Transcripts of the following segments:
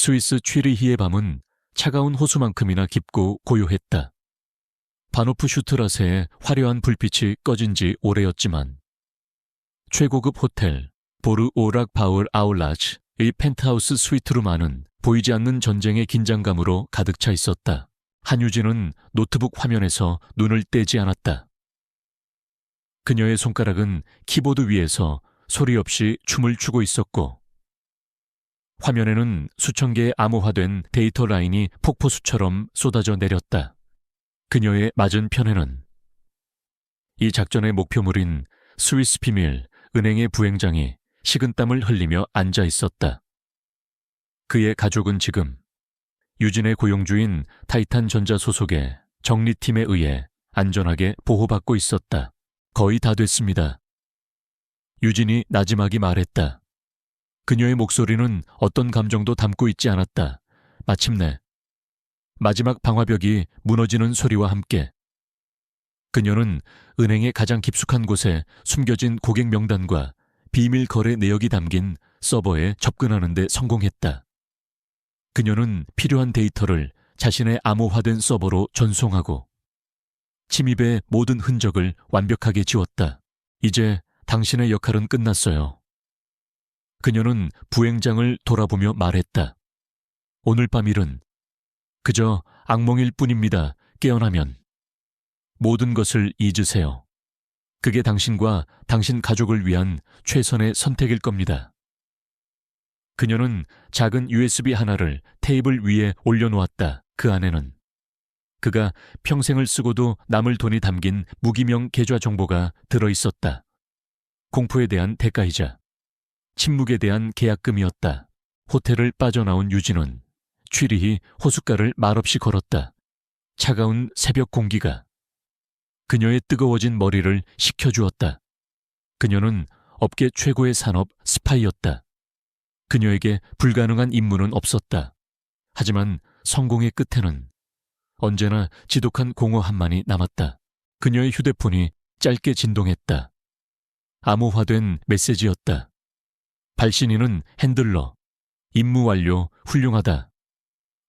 스위스 취리히의 밤은 차가운 호수만큼이나 깊고 고요했다. 바노프 슈트라세의 화려한 불빛이 꺼진 지 오래였지만 최고급 호텔 보르 오락 바울 아울라즈의 펜트하우스 스위트룸안은 보이지 않는 전쟁의 긴장감으로 가득 차 있었다. 한유진은 노트북 화면에서 눈을 떼지 않았다. 그녀의 손가락은 키보드 위에서 소리 없이 춤을 추고 있었고 화면에는 수천 개의 암호화된 데이터 라인이 폭포수처럼 쏟아져 내렸다. 그녀의 맞은편에는 이 작전의 목표물인 스위스 비밀 은행의 부행장이 식은땀을 흘리며 앉아 있었다. 그의 가족은 지금 유진의 고용주인 타이탄전자 소속의 정리팀에 의해 안전하게 보호받고 있었다. 거의 다 됐습니다. 유진이 나지막이 말했다. 그녀의 목소리는 어떤 감정도 담고 있지 않았다. 마침내 마지막 방화벽이 무너지는 소리와 함께 그녀는 은행의 가장 깊숙한 곳에 숨겨진 고객 명단과 비밀 거래 내역이 담긴 서버에 접근하는 데 성공했다. 그녀는 필요한 데이터를 자신의 암호화된 서버로 전송하고 침입의 모든 흔적을 완벽하게 지웠다. 이제 당신의 역할은 끝났어요. 그녀는 부행장을 돌아보며 말했다. 오늘 밤 일은 그저 악몽일 뿐입니다. 깨어나면 모든 것을 잊으세요. 그게 당신과 당신 가족을 위한 최선의 선택일 겁니다. 그녀는 작은 USB 하나를 테이블 위에 올려놓았다. 그 안에는 그가 평생을 쓰고도 남을 돈이 담긴 무기명 계좌 정보가 들어있었다. 공포에 대한 대가이자 침묵에 대한 계약금이었다. 호텔을 빠져나온 유진은 취리히 호숫가를 말없이 걸었다. 차가운 새벽 공기가 그녀의 뜨거워진 머리를 식혀주었다. 그녀는 업계 최고의 산업 스파이였다. 그녀에게 불가능한 임무는 없었다. 하지만 성공의 끝에는 언제나 지독한 공허함만이 남았다. 그녀의 휴대폰이 짧게 진동했다. 암호화된 메시지였다. 발신인은 핸들러. 임무 완료. 훌륭하다.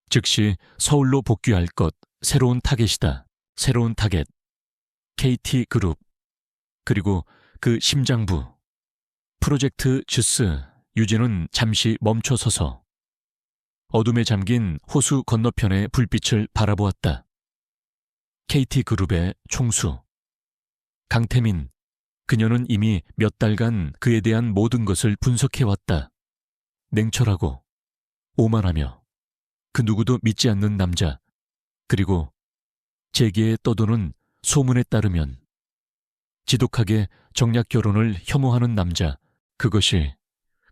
즉시 서울로 복귀할 것. 새로운 타겟이다. 새로운 타겟. KT그룹. 그리고 그 심장부. 프로젝트 주스. 유진은 잠시 멈춰서서 어둠에 잠긴 호수 건너편의 불빛을 바라보았다. KT그룹의 총수. 강태민. 그녀는 이미 몇 달간 그에 대한 모든 것을 분석해왔다. 냉철하고 오만하며 그 누구도 믿지 않는 남자. 그리고 재계에 떠도는 소문에 따르면 지독하게 정략 결혼을 혐오하는 남자. 그것이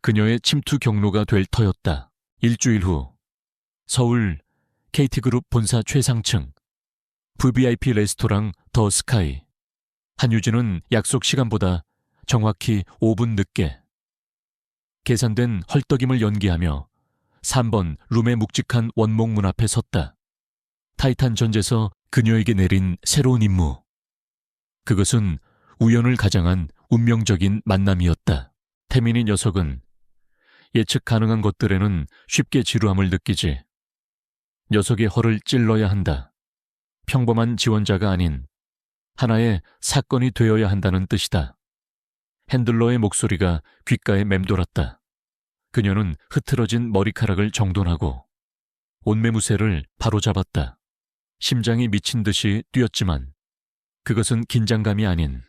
그녀의 침투 경로가 될 터였다. 일주일 후 서울 KT그룹 본사 최상층 VVIP 레스토랑 더 스카이. 한유진은 약속 시간보다 정확히 5분 늦게 계산된 헐떡임을 연기하며 3번 룸의 묵직한 원목 문 앞에 섰다. 타이탄 전제서 그녀에게 내린 새로운 임무. 그것은 우연을 가장한 운명적인 만남이었다. 태민이 녀석은 예측 가능한 것들에는 쉽게 지루함을 느끼지. 녀석의 허를 찔러야 한다. 평범한 지원자가 아닌 하나의 사건이 되어야 한다는 뜻이다. 핸들러의 목소리가 귓가에 맴돌았다. 그녀는 흐트러진 머리카락을 정돈하고 옷매무새를 바로잡았다. 심장이 미친 듯이 뛰었지만 그것은 긴장감이 아닌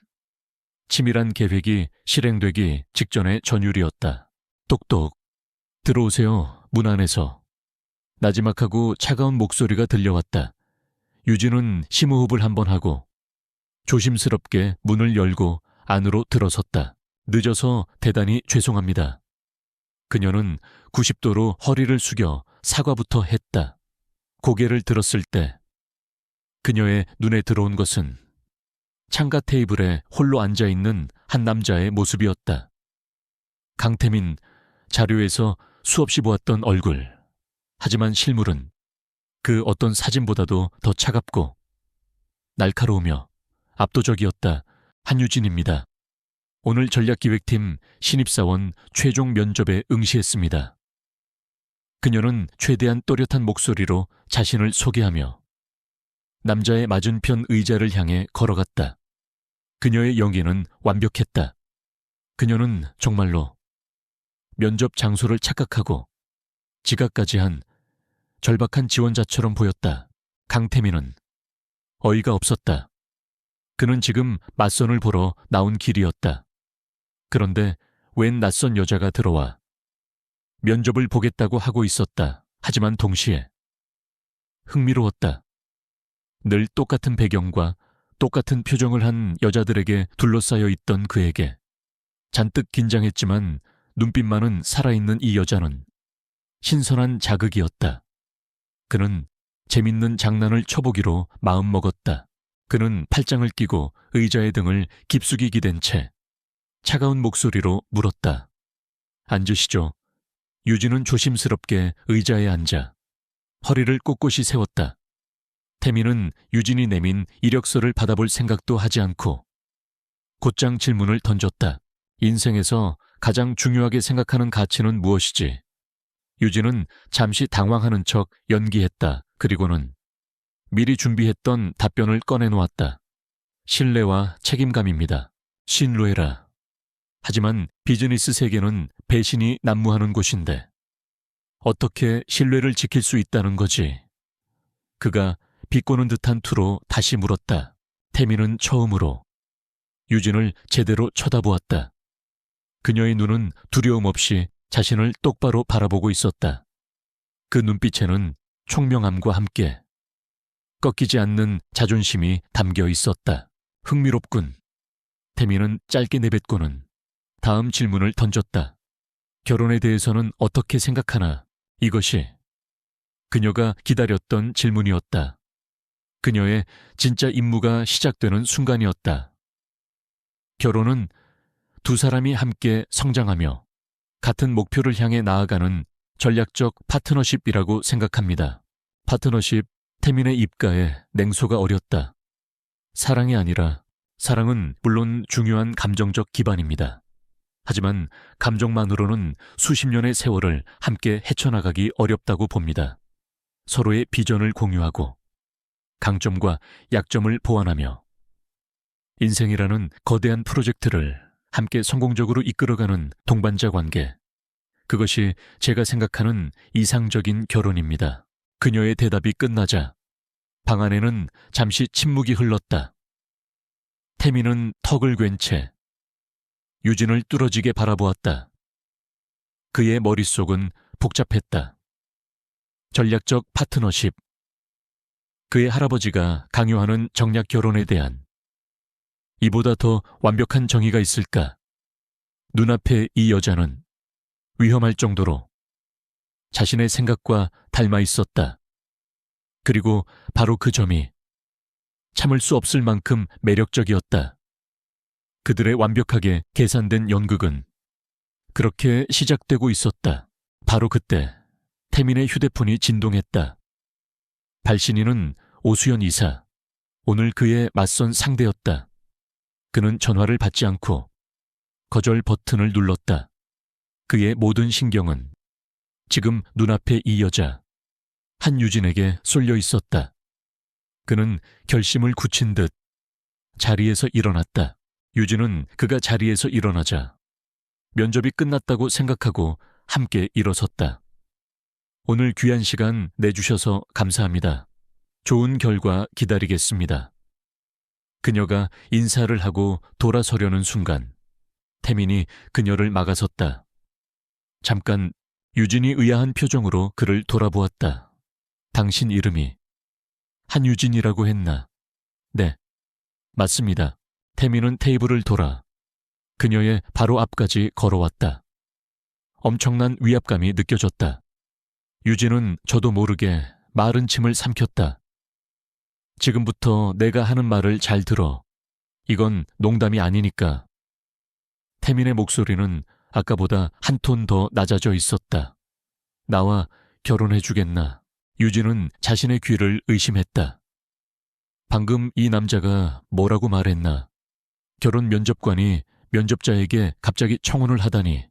치밀한 계획이 실행되기 직전의 전율이었다. 똑똑. 들어오세요. 문 안에서. 나지막하고 차가운 목소리가 들려왔다. 유진은 심호흡을 한번 하고 조심스럽게 문을 열고 안으로 들어섰다. 늦어서 대단히 죄송합니다. 그녀는 90도로 허리를 숙여 사과부터 했다. 고개를 들었을 때 그녀의 눈에 들어온 것은 창가 테이블에 홀로 앉아있는 한 남자의 모습이었다. 강태민. 자료에서 수없이 보았던 얼굴. 하지만 실물은 그 어떤 사진보다도 더 차갑고 날카로우며 압도적이었다. 한유진입니다. 오늘 전략기획팀 신입사원 최종 면접에 응시했습니다. 그녀는 최대한 또렷한 목소리로 자신을 소개하며 남자의 맞은편 의자를 향해 걸어갔다. 그녀의 연기는 완벽했다. 그녀는 정말로 면접 장소를 착각하고 지각까지 한 절박한 지원자처럼 보였다. 강태민은 어이가 없었다. 그는 지금 맞선을 보러 나온 길이었다. 그런데 웬 낯선 여자가 들어와 면접을 보겠다고 하고 있었다. 하지만 동시에 흥미로웠다. 늘 똑같은 배경과 똑같은 표정을 한 여자들에게 둘러싸여 있던 그에게 잔뜩 긴장했지만 눈빛만은 살아있는 이 여자는 신선한 자극이었다. 그는 재밌는 장난을 쳐보기로 마음먹었다. 그는 팔짱을 끼고 의자의 등을 깊숙이 기댄 채 차가운 목소리로 물었다. 앉으시죠. 유진은 조심스럽게 의자에 앉아 허리를 꼿꼿이 세웠다. 태민은 유진이 내민 이력서를 받아볼 생각도 하지 않고 곧장 질문을 던졌다. 인생에서 가장 중요하게 생각하는 가치는 무엇이지? 유진은 잠시 당황하는 척 연기했다. 그리고는 미리 준비했던 답변을 꺼내놓았다. 신뢰와 책임감입니다. 신뢰라. 하지만 비즈니스 세계는 배신이 난무하는 곳인데 어떻게 신뢰를 지킬 수 있다는 거지? 그가 비꼬는 듯한 투로 다시 물었다. 태민은 처음으로 유진을 제대로 쳐다보았다. 그녀의 눈은 두려움 없이 자신을 똑바로 바라보고 있었다. 그 눈빛에는 총명함과 함께 꺾이지 않는 자존심이 담겨 있었다. 흥미롭군. 태민은 짧게 내뱉고는 다음 질문을 던졌다. 결혼에 대해서는 어떻게 생각하나? 이것이 그녀가 기다렸던 질문이었다. 그녀의 진짜 임무가 시작되는 순간이었다. 결혼은 두 사람이 함께 성장하며 같은 목표를 향해 나아가는 전략적 파트너십이라고 생각합니다. 파트너십. 태민의 입가에 냉소가 어렸다. 사랑이 아니라 사랑은 물론 중요한 감정적 기반입니다. 하지만 감정만으로는 수십 년의 세월을 함께 헤쳐나가기 어렵다고 봅니다. 서로의 비전을 공유하고 강점과 약점을 보완하며 인생이라는 거대한 프로젝트를 함께 성공적으로 이끌어가는 동반자 관계. 그것이 제가 생각하는 이상적인 결혼입니다. 그녀의 대답이 끝나자 방 안에는 잠시 침묵이 흘렀다. 태민은 턱을 괜 채 유진을 뚫어지게 바라보았다. 그의 머릿속은 복잡했다. 전략적 파트너십. 그의 할아버지가 강요하는 정략 결혼에 대한 이보다 더 완벽한 정의가 있을까? 눈앞에 이 여자는 위험할 정도로 자신의 생각과 닮아 있었다. 그리고 바로 그 점이 참을 수 없을 만큼 매력적이었다. 그들의 완벽하게 계산된 연극은 그렇게 시작되고 있었다. 바로 그때 태민의 휴대폰이 진동했다. 발신인은 오수연 이사. 오늘 그의 맞선 상대였다. 그는 전화를 받지 않고 거절 버튼을 눌렀다. 그의 모든 신경은 지금 눈앞에 이 여자 한유진에게 쏠려 있었다. 그는 결심을 굳힌 듯 자리에서 일어났다. 유진은 그가 자리에서 일어나자 면접이 끝났다고 생각하고 함께 일어섰다. 오늘 귀한 시간 내주셔서 감사합니다. 좋은 결과 기다리겠습니다. 그녀가 인사를 하고 돌아서려는 순간 태민이 그녀를 막아섰다. 잠깐 유진이 의아한 표정으로 그를 돌아보았다. 당신 이름이 한유진이라고 했나? 네, 맞습니다. 태민은 테이블을 돌아 그녀의 바로 앞까지 걸어왔다. 엄청난 위압감이 느껴졌다. 유진은 저도 모르게 마른 침을 삼켰다. 지금부터 내가 하는 말을 잘 들어. 이건 농담이 아니니까. 태민의 목소리는 아까보다 한 톤 더 낮아져 있었다. 나와 결혼해주겠나? 유진은 자신의 귀를 의심했다. 방금 이 남자가 뭐라고 말했나? 결혼 면접관이 면접자에게 갑자기 청혼을 하다니.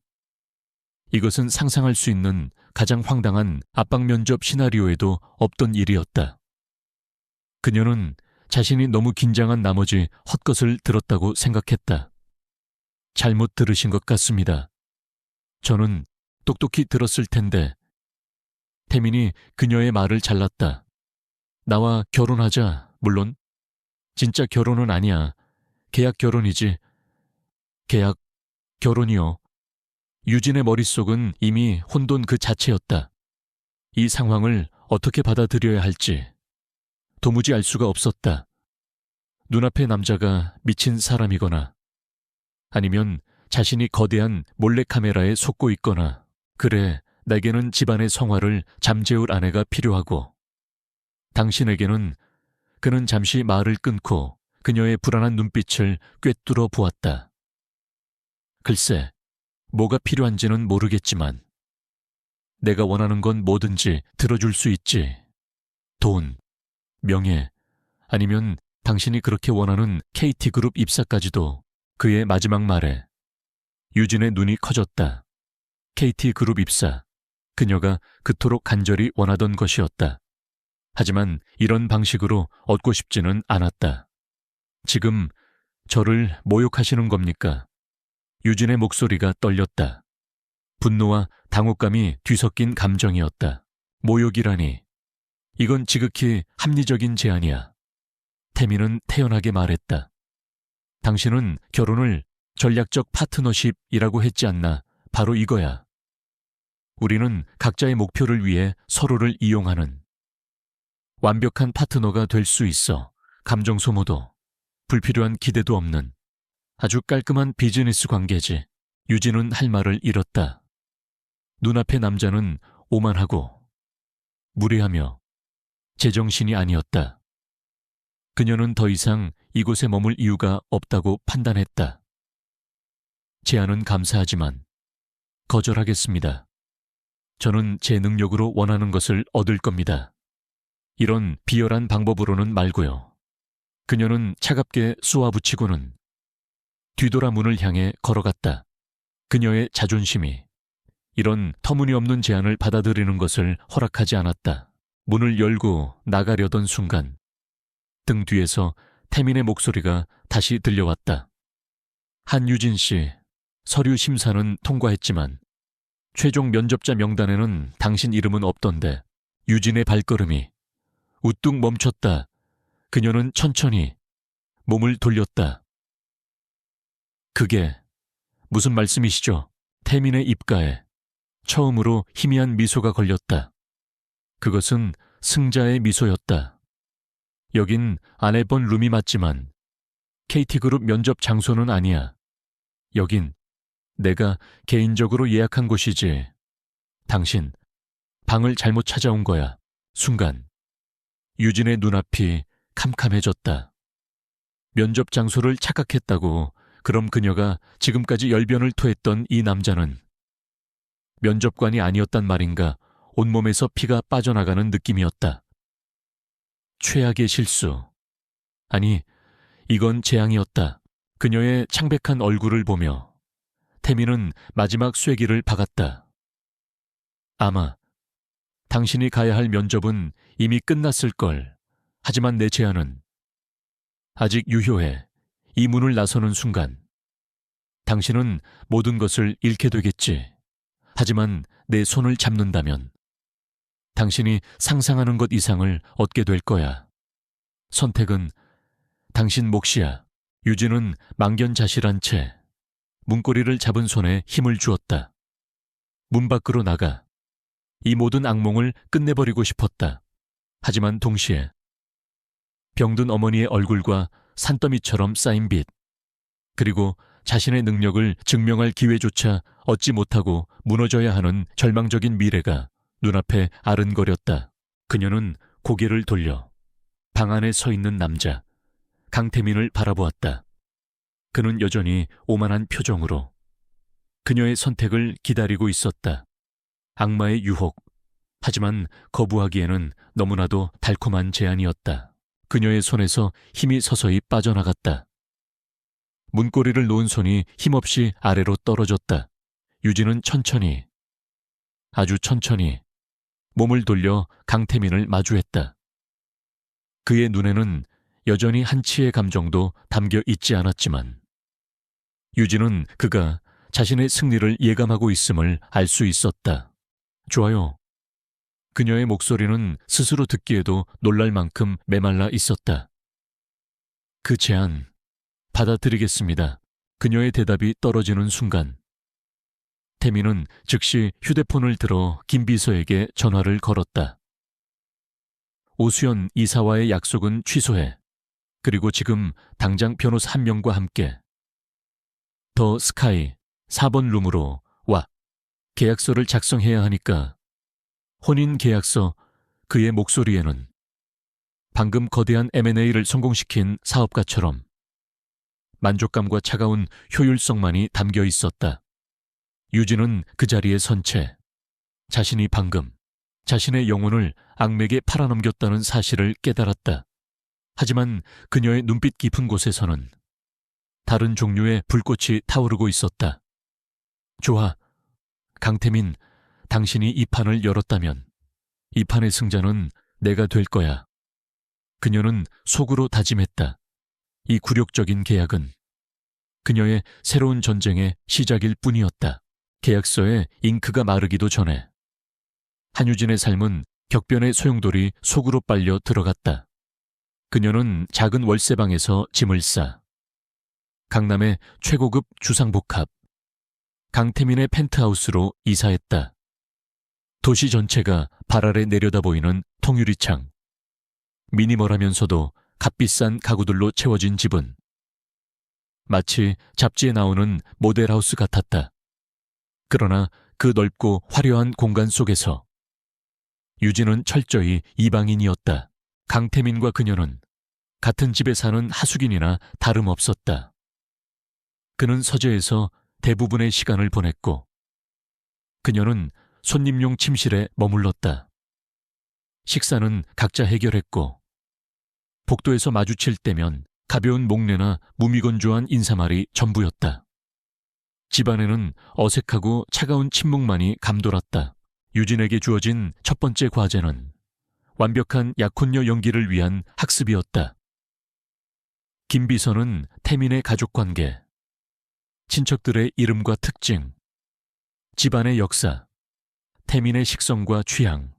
이것은 상상할 수 있는 가장 황당한 압박 면접 시나리오에도 없던 일이었다. 그녀는 자신이 너무 긴장한 나머지 헛것을 들었다고 생각했다. 잘못 들으신 것 같습니다. 저는 똑똑히 들었을 텐데. 태민이 그녀의 말을 잘랐다. 나와 결혼하자. 물론 진짜 결혼은 아니야. 계약 결혼이지. 계약 결혼이요. 유진의 머릿속은 이미 혼돈 그 자체였다. 이 상황을 어떻게 받아들여야 할지 도무지 알 수가 없었다. 눈앞의 남자가 미친 사람이거나 아니면 자신이 거대한 몰래카메라에 속고 있거나, 그래, 내게는 집안의 성화를 잠재울 아내가 필요하고, 당신에게는. 그는 잠시 말을 끊고 그녀의 불안한 눈빛을 꿰뚫어 보았다. 글쎄, 뭐가 필요한지는 모르겠지만 내가 원하는 건 뭐든지 들어줄 수 있지. 돈, 명예, 아니면 당신이 그렇게 원하는 KT그룹 입사까지도. 그의 마지막 말에 유진의 눈이 커졌다. KT그룹 입사, 그녀가 그토록 간절히 원하던 것이었다. 하지만 이런 방식으로 얻고 싶지는 않았다. 지금 저를 모욕하시는 겁니까? 유진의 목소리가 떨렸다. 분노와 당혹감이 뒤섞인 감정이었다. 모욕이라니. 이건 지극히 합리적인 제안이야. 태민은 태연하게 말했다. 당신은 결혼을 전략적 파트너십이라고 했지 않나. 바로 이거야. 우리는 각자의 목표를 위해 서로를 이용하는 완벽한 파트너가 될 수 있어. 감정 소모도, 불필요한 기대도 없는 아주 깔끔한 비즈니스 관계지. 유진은 할 말을 잃었다. 눈앞의 남자는 오만하고 무례하며 제정신이 아니었다. 그녀는 더 이상 이곳에 머물 이유가 없다고 판단했다. 제안은 감사하지만 거절하겠습니다. 저는 제 능력으로 원하는 것을 얻을 겁니다. 이런 비열한 방법으로는 말고요. 그녀는 차갑게 쏘아붙이고는 뒤돌아 문을 향해 걸어갔다. 그녀의 자존심이 이런 터무니없는 제안을 받아들이는 것을 허락하지 않았다. 문을 열고 나가려던 순간 등 뒤에서 태민의 목소리가 다시 들려왔다. 한유진 씨, 서류 심사는 통과했지만 최종 면접자 명단에는 당신 이름은 없던데. 유진의 발걸음이 우뚝 멈췄다. 그녀는 천천히 몸을 돌렸다. 그게 무슨 말씀이시죠? 태민의 입가에 처음으로 희미한 미소가 걸렸다. 그것은 승자의 미소였다. 여긴 안 해본 룸이 맞지만 KT그룹 면접 장소는 아니야. 여긴 내가 개인적으로 예약한 곳이지. 당신 방을 잘못 찾아온 거야. 순간 유진의 눈앞이 캄캄해졌다. 면접 장소를 착각했다고. 그럼 그녀가 지금까지 열변을 토했던 이 남자는 면접관이 아니었단 말인가. 온몸에서 피가 빠져나가는 느낌이었다. 최악의 실수. 아니, 이건 재앙이었다. 그녀의 창백한 얼굴을 보며 태민은 마지막 쐐기를 박았다. 아마 당신이 가야 할 면접은 이미 끝났을걸. 하지만 내 제안은 아직 유효해. 이 문을 나서는 순간 당신은 모든 것을 잃게 되겠지. 하지만 내 손을 잡는다면 당신이 상상하는 것 이상을 얻게 될 거야. 선택은 당신 몫이야. 유진은 망견자실한 채 문고리를 잡은 손에 힘을 주었다. 문 밖으로 나가. 이 모든 악몽을 끝내버리고 싶었다. 하지만 동시에 병든 어머니의 얼굴과 산더미처럼 쌓인 빚, 그리고 자신의 능력을 증명할 기회조차 얻지 못하고 무너져야 하는 절망적인 미래가 눈앞에 아른거렸다. 그녀는 고개를 돌려 방 안에 서 있는 남자 강태민을 바라보았다. 그는 여전히 오만한 표정으로 그녀의 선택을 기다리고 있었다. 악마의 유혹, 하지만 거부하기에는 너무나도 달콤한 제안이었다. 그녀의 손에서 힘이 서서히 빠져나갔다. 문고리를 놓은 손이 힘없이 아래로 떨어졌다. 유진은 천천히 아주 천천히 몸을 돌려 강태민을 마주했다. 그의 눈에는 여전히 한치의 감정도 담겨 있지 않았지만 유진은 그가 자신의 승리를 예감하고 있음을 알 수 있었다. 좋아요. 그녀의 목소리는 스스로 듣기에도 놀랄 만큼 메말라 있었다. 그 제안 받아들이겠습니다. 그녀의 대답이 떨어지는 순간 태민은 즉시 휴대폰을 들어 김 비서에게 전화를 걸었다. 오수연 이사와의 약속은 취소해. 그리고 지금 당장 변호사 한 명과 함께 더 스카이 4번 룸으로 와. 계약서를 작성해야 하니까. 혼인 계약서. 그의 목소리에는 방금 거대한 M&A를 성공시킨 사업가처럼 만족감과 차가운 효율성만이 담겨 있었다. 유진은 그 자리에 선 채 자신이 방금 자신의 영혼을 악맥에 팔아넘겼다는 사실을 깨달았다. 하지만 그녀의 눈빛 깊은 곳에서는 다른 종류의 불꽃이 타오르고 있었다. 좋아. 강태민, 당신이 이 판을 열었다면 이 판의 승자는 내가 될 거야. 그녀는 속으로 다짐했다. 이 굴욕적인 계약은 그녀의 새로운 전쟁의 시작일 뿐이었다. 계약서에 잉크가 마르기도 전에 한유진의 삶은 격변의 소용돌이 속으로 빨려 들어갔다. 그녀는 작은 월세방에서 짐을 싸 강남의 최고급 주상복합 강태민의 펜트하우스로 이사했다. 도시 전체가 발 아래 내려다 보이는 통유리창, 미니멀하면서도 값비싼 가구들로 채워진 집은 마치 잡지에 나오는 모델하우스 같았다. 그러나 그 넓고 화려한 공간 속에서 유진은 철저히 이방인이었다. 강태민과 그녀는 같은 집에 사는 하숙인이나 다름없었다. 그는 서재에서 대부분의 시간을 보냈고 그녀는 손님용 침실에 머물렀다. 식사는 각자 해결했고 복도에서 마주칠 때면 가벼운 목례나 무미건조한 인사말이 전부였다. 집안에는 어색하고 차가운 침묵만이 감돌았다. 유진에게 주어진 첫 번째 과제는 완벽한 약혼녀 연기를 위한 학습이었다. 김 비서는 태민의 가족관계, 친척들의 이름과 특징, 집안의 역사, 태민의 식성과 취향,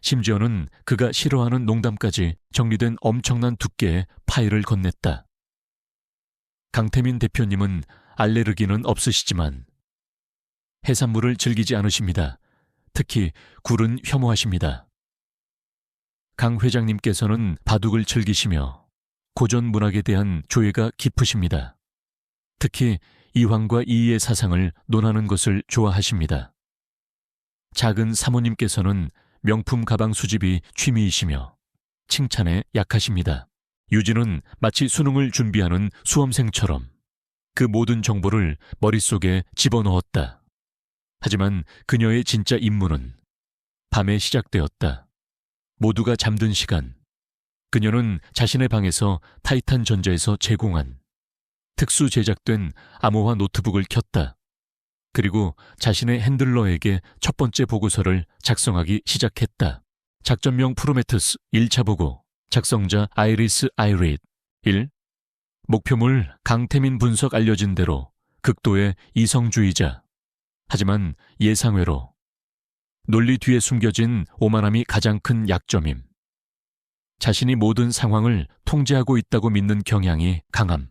심지어는 그가 싫어하는 농담까지 정리된 엄청난 두께의 파일을 건넸다. 강태민 대표님은 알레르기는 없으시지만 해산물을 즐기지 않으십니다. 특히 굴은 혐오하십니다. 강 회장님께서는 바둑을 즐기시며 고전 문학에 대한 조예가 깊으십니다. 특히 이황과 이의의 사상을 논하는 것을 좋아하십니다. 작은 사모님께서는 명품 가방 수집이 취미이시며 칭찬에 약하십니다. 유진은 마치 수능을 준비하는 수험생처럼 그 모든 정보를 머릿속에 집어넣었다. 하지만 그녀의 진짜 임무는 밤에 시작되었다. 모두가 잠든 시간, 그녀는 자신의 방에서 타이탄 전자에서 제공한 특수 제작된 암호화 노트북을 켰다. 그리고 자신의 핸들러에게 첫 번째 보고서를 작성하기 시작했다. 작전명 프로메테우스 1차 보고, 작성자 아이리스 아이릿 1. 목표물 강태민 분석 알려진 대로 극도의 이성주의자. 하지만 예상외로 논리 뒤에 숨겨진 오만함이 가장 큰 약점임. 자신이 모든 상황을 통제하고 있다고 믿는 경향이 강함.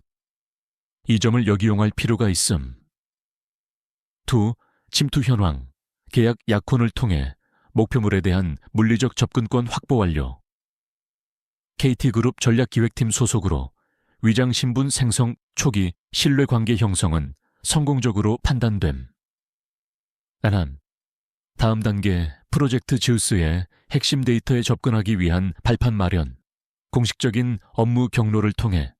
이 점을 역이용할 필요가 있음. 2. 침투 현황, 계약 약혼을 통해 목표물에 대한 물리적 접근권 확보 완료. KT그룹 전략기획팀 소속으로 위장신분 생성 초기 신뢰관계 형성은 성공적으로 판단됨. 안함. 다음 단계 프로젝트 지우스의 핵심 데이터에 접근하기 위한 발판 마련, 공식적인 업무 경로를 통해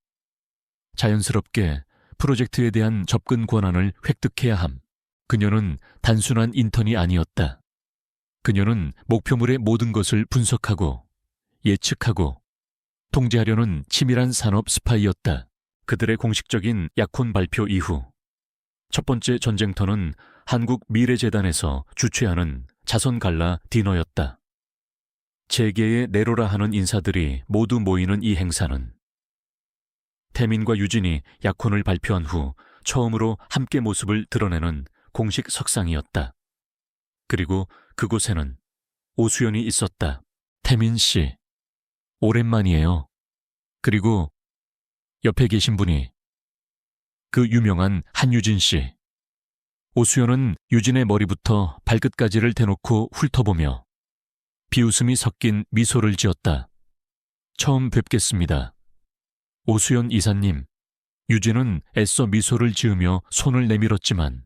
자연스럽게 프로젝트에 대한 접근 권한을 획득해야 함. 그녀는 단순한 인턴이 아니었다. 그녀는 목표물의 모든 것을 분석하고 예측하고 통제하려는 치밀한 산업 스파이였다. 그들의 공식적인 약혼 발표 이후 첫 번째 전쟁터는 한국미래재단에서 주최하는 자선 갈라 디너였다. 재계의 내로라 하는 인사들이 모두 모이는 이 행사는 태민과 유진이 약혼을 발표한 후 처음으로 함께 모습을 드러내는 공식 석상이었다. 그리고 그곳에는 오수연이 있었다. 태민 씨, 오랜만이에요. 그리고 옆에 계신 분이 그 유명한 한유진 씨. 오수연은 유진의 머리부터 발끝까지를 대놓고 훑어보며 비웃음이 섞인 미소를 지었다. 처음 뵙겠습니다. 오수연 이사님. 유진은 애써 미소를 지으며 손을 내밀었지만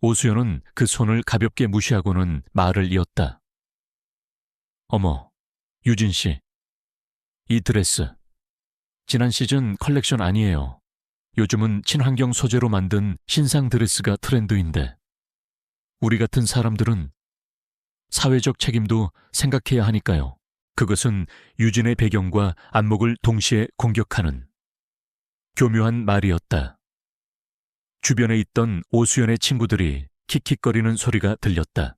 오수연은 그 손을 가볍게 무시하고는 말을 이었다. 어머, 유진 씨. 이 드레스. 지난 시즌 컬렉션 아니에요. 요즘은 친환경 소재로 만든 신상 드레스가 트렌드인데 우리 같은 사람들은 사회적 책임도 생각해야 하니까요. 그것은 유진의 배경과 안목을 동시에 공격하는 교묘한 말이었다. 주변에 있던 오수연의 친구들이 킥킥거리는 소리가 들렸다.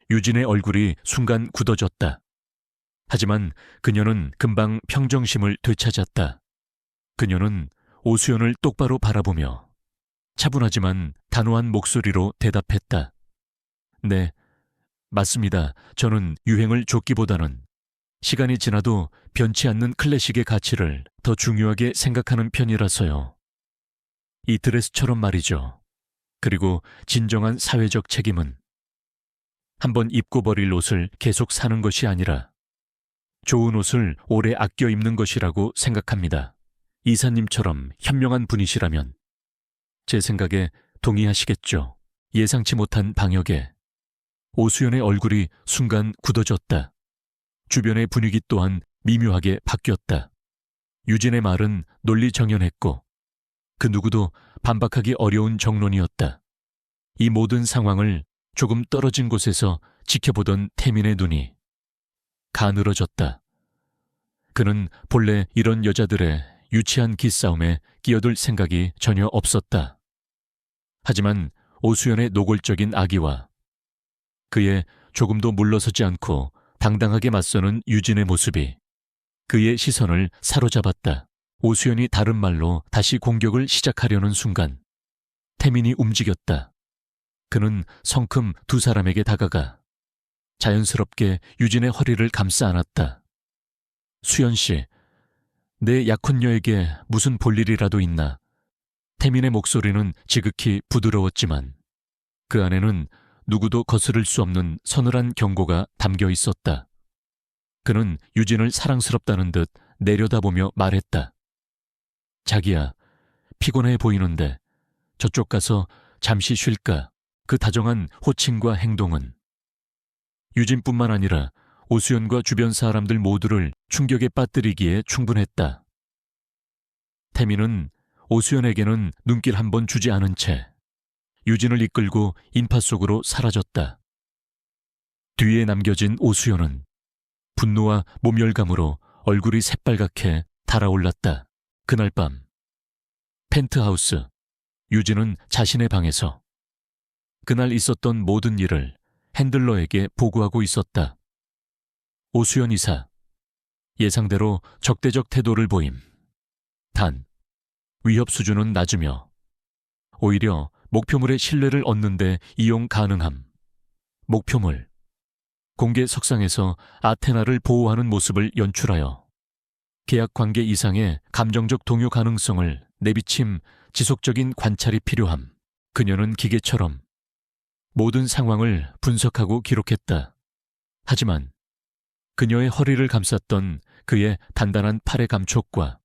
유진의 얼굴이 순간 굳어졌다. 하지만 그녀는 금방 평정심을 되찾았다. 그녀는 오수연을 똑바로 바라보며 차분하지만 단호한 목소리로 대답했다. 네, 맞습니다. 저는 유행을 좇기보다는 시간이 지나도 변치 않는 클래식의 가치를 더 중요하게 생각하는 편이라서요. 이 드레스처럼 말이죠. 그리고 진정한 사회적 책임은 한번 입고 버릴 옷을 계속 사는 것이 아니라 좋은 옷을 오래 아껴 입는 것이라고 생각합니다. 이사님처럼 현명한 분이시라면 제 생각에 동의하시겠죠. 예상치 못한 방역에 오수연의 얼굴이 순간 굳어졌다. 주변의 분위기 또한 미묘하게 바뀌었다. 유진의 말은 논리정연했고 그 누구도 반박하기 어려운 정론이었다. 이 모든 상황을 조금 떨어진 곳에서 지켜보던 태민의 눈이 가늘어졌다. 그는 본래 이런 여자들의 유치한 기싸움에 끼어들 생각이 전혀 없었다. 하지만 오수연의 노골적인 악의와 그의 조금도 물러서지 않고 당당하게 맞서는 유진의 모습이 그의 시선을 사로잡았다. 오수연이 다른 말로 다시 공격을 시작하려는 순간 태민이 움직였다. 그는 성큼 두 사람에게 다가가 자연스럽게 유진의 허리를 감싸 안았다. 수연 씨, 내 약혼녀에게 무슨 볼일이라도 있나? 태민의 목소리는 지극히 부드러웠지만 그 안에는 누구도 거스를 수 없는 서늘한 경고가 담겨 있었다. 그는 유진을 사랑스럽다는 듯 내려다보며 말했다. 자기야, 피곤해 보이는데 저쪽 가서 잠시 쉴까? 그 다정한 호칭과 행동은 유진뿐만 아니라 오수연과 주변 사람들 모두를 충격에 빠뜨리기에 충분했다. 태민은 오수연에게는 눈길 한 번 주지 않은 채 유진을 이끌고 인파 속으로 사라졌다. 뒤에 남겨진 오수연은 분노와 모멸감으로 얼굴이 새빨갛게 달아올랐다. 그날 밤 펜트하우스, 유진은 자신의 방에서 그날 있었던 모든 일을 핸들러에게 보고하고 있었다. 오수연 이사, 예상대로 적대적 태도를 보임. 단, 위협 수준은 낮으며 오히려 목표물의 신뢰를 얻는 데 이용 가능함. 목표물, 공개 석상에서 아테나를 보호하는 모습을 연출하여 계약 관계 이상의 감정적 동요 가능성을 내비침 지속적인 관찰이 필요함. 그녀는 기계처럼 모든 상황을 분석하고 기록했다. 하지만 그녀의 허리를 감쌌던 그의 단단한 팔의 감촉과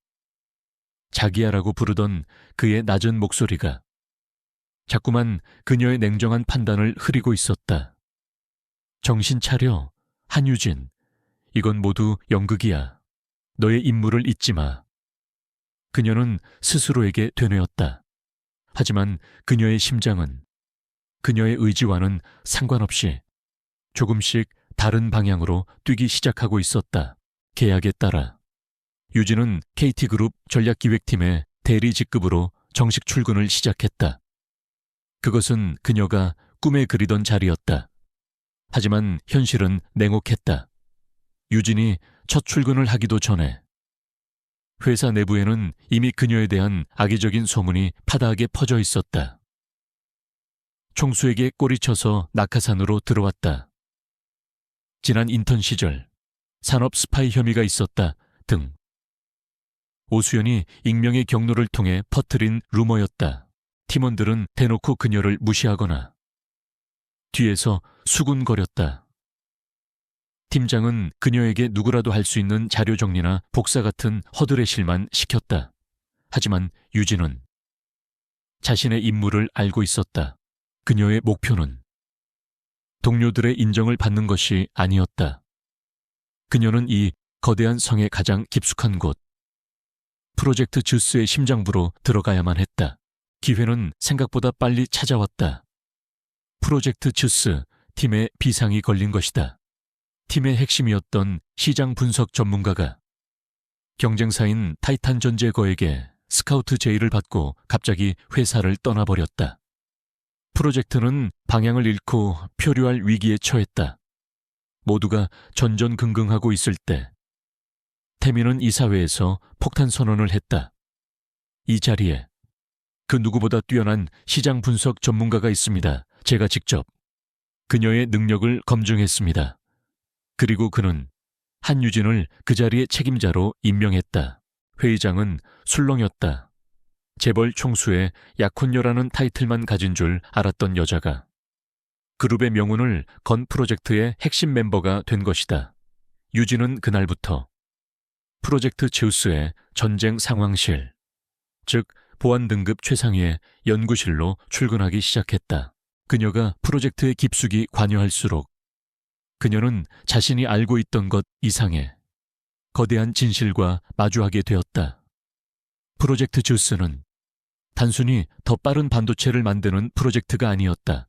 자기야라고 부르던 그의 낮은 목소리가 자꾸만 그녀의 냉정한 판단을 흐리고 있었다. 정신 차려, 한유진. 이건 모두 연극이야. 너의 임무를 잊지 마. 그녀는 스스로에게 되뇌었다. 하지만 그녀의 심장은 그녀의 의지와는 상관없이 조금씩 다른 방향으로 뛰기 시작하고 있었다. 계약에 따라 유진은 KT그룹 전략기획팀의 대리 직급으로 정식 출근을 시작했다. 그것은 그녀가 꿈에 그리던 자리였다. 하지만 현실은 냉혹했다. 유진이 첫 출근을 하기도 전에 회사 내부에는 이미 그녀에 대한 악의적인 소문이 파다하게 퍼져 있었다. 총수에게 꼬리쳐서 낙하산으로 들어왔다. 지난 인턴 시절 산업 스파이 혐의가 있었다 등. 오수연이 익명의 경로를 통해 퍼뜨린 루머였다. 팀원들은 대놓고 그녀를 무시하거나 뒤에서 수군거렸다. 팀장은 그녀에게 누구라도 할 수 있는 자료 정리나 복사 같은 허드렛일만 시켰다. 하지만 유진은 자신의 임무를 알고 있었다. 그녀의 목표는 동료들의 인정을 받는 것이 아니었다. 그녀는 이 거대한 성의 가장 깊숙한 곳, 프로젝트 주스의 심장부로 들어가야만 했다. 기회는 생각보다 빨리 찾아왔다. 프로젝트 주스 팀에 비상이 걸린 것이다. 팀의 핵심이었던 시장 분석 전문가가 경쟁사인 타이탄 전제거에게 스카우트 제의를 받고 갑자기 회사를 떠나버렸다. 프로젝트는 방향을 잃고 표류할 위기에 처했다. 모두가 전전긍긍하고 있을 때 태민은 이사회에서 폭탄 선언을 했다. 이 자리에 그 누구보다 뛰어난 시장 분석 전문가가 있습니다. 제가 직접 그녀의 능력을 검증했습니다. 그리고 그는 한유진을 그 자리의 책임자로 임명했다. 회의장은 술렁였다. 재벌 총수의 약혼녀라는 타이틀만 가진 줄 알았던 여자가 그룹의 명운을 건 프로젝트의 핵심 멤버가 된 것이다. 유진은 그날부터 프로젝트 제우스의 전쟁 상황실, 즉 보안 등급 최상위의 연구실로 출근하기 시작했다. 그녀가 프로젝트의 깊숙이 관여할수록 그녀는 자신이 알고 있던 것 이상의 거대한 진실과 마주하게 되었다. 프로젝트 주스는 단순히 더 빠른 반도체를 만드는 프로젝트가 아니었다.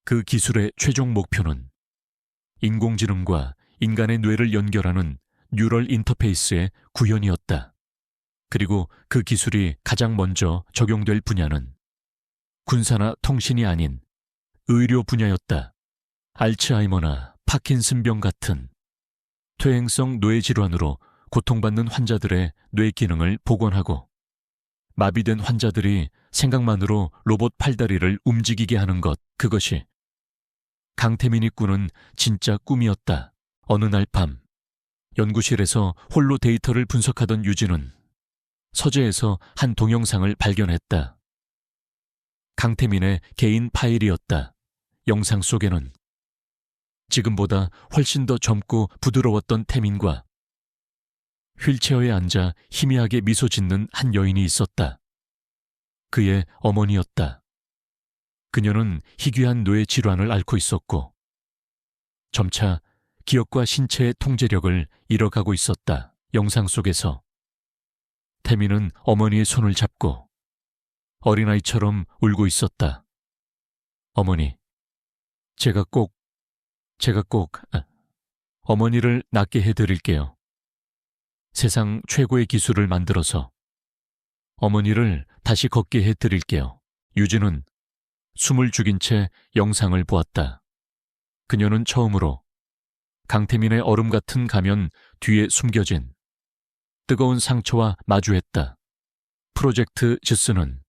그 기술의 최종 목표는 인공지능과 인간의 뇌를 연결하는 뉴럴 인터페이스의 구현이었다. 그리고 그 기술이 가장 먼저 적용될 분야는 군사나 통신이 아닌 의료 분야였다. 알츠하이머나 파킨슨병 같은 퇴행성 뇌질환으로 고통받는 환자들의 뇌 기능을 복원하고 마비된 환자들이 생각만으로 로봇 팔다리를 움직이게 하는 것, 그것이 강태민이 꾸는 진짜 꿈이었다. 어느 날 밤 연구실에서 홀로 데이터를 분석하던 유진은 서재에서 한 동영상을 발견했다. 강태민의 개인 파일이었다. 영상 속에는 지금보다 훨씬 더 젊고 부드러웠던 태민과 휠체어에 앉아 희미하게 미소 짓는 한 여인이 있었다. 그의 어머니였다. 그녀는 희귀한 뇌 질환을 앓고 있었고 점차 기억과 신체의 통제력을 잃어가고 있었다. 영상 속에서 태민은 어머니의 손을 잡고 어린아이처럼 울고 있었다. 어머니, 제가 꼭 어머니를 낫게 해드릴게요. 세상 최고의 기술을 만들어서 어머니를 다시 걷게 해드릴게요. 유진은 숨을 죽인 채 영상을 보았다. 그녀는 처음으로 강태민의 얼음 같은 가면 뒤에 숨겨진 뜨거운 상처와 마주했다. 프로젝트 주스는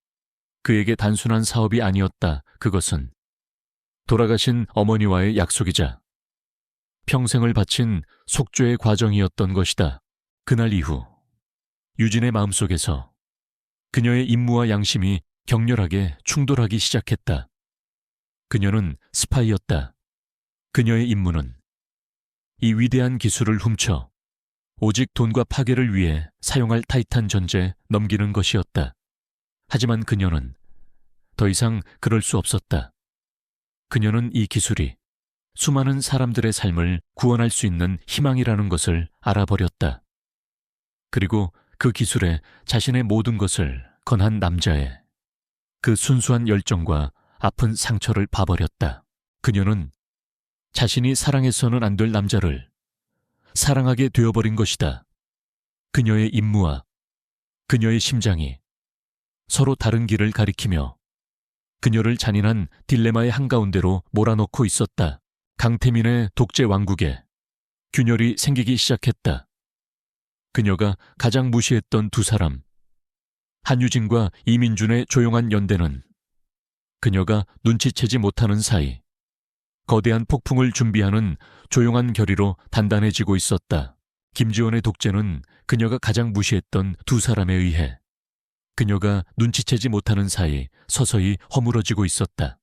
그에게 단순한 사업이 아니었다. 그것은 돌아가신 어머니와의 약속이자 평생을 바친 속죄의 과정이었던 것이다. 그날 이후 유진의 마음속에서 그녀의 임무와 양심이 격렬하게 충돌하기 시작했다. 그녀는 스파이였다. 그녀의 임무는 이 위대한 기술을 훔쳐 오직 돈과 파괴를 위해 사용할 타이탄 전제에 넘기는 것이었다. 하지만 그녀는 더 이상 그럴 수 없었다. 그녀는 이 기술이 수많은 사람들의 삶을 구원할 수 있는 희망이라는 것을 알아버렸다. 그리고 그 기술에 자신의 모든 것을 건한 남자의 그 순수한 열정과 아픈 상처를 봐버렸다. 그녀는 자신이 사랑해서는 안 될 남자를 사랑하게 되어버린 것이다. 그녀의 임무와 그녀의 심장이 서로 다른 길을 가리키며 그녀를 잔인한 딜레마의 한가운데로 몰아넣고 있었다. 강태민의 독재 왕국에 균열이 생기기 시작했다. 그녀가 가장 무시했던 두 사람, 한유진과 이민준의 조용한 연대는 그녀가 눈치채지 못하는 사이 거대한 폭풍을 준비하는 조용한 결의로 단단해지고 있었다. 김지원의 독재는 그녀가 가장 무시했던 두 사람에 의해 그녀가 눈치채지 못하는 사이 서서히 허물어지고 있었다.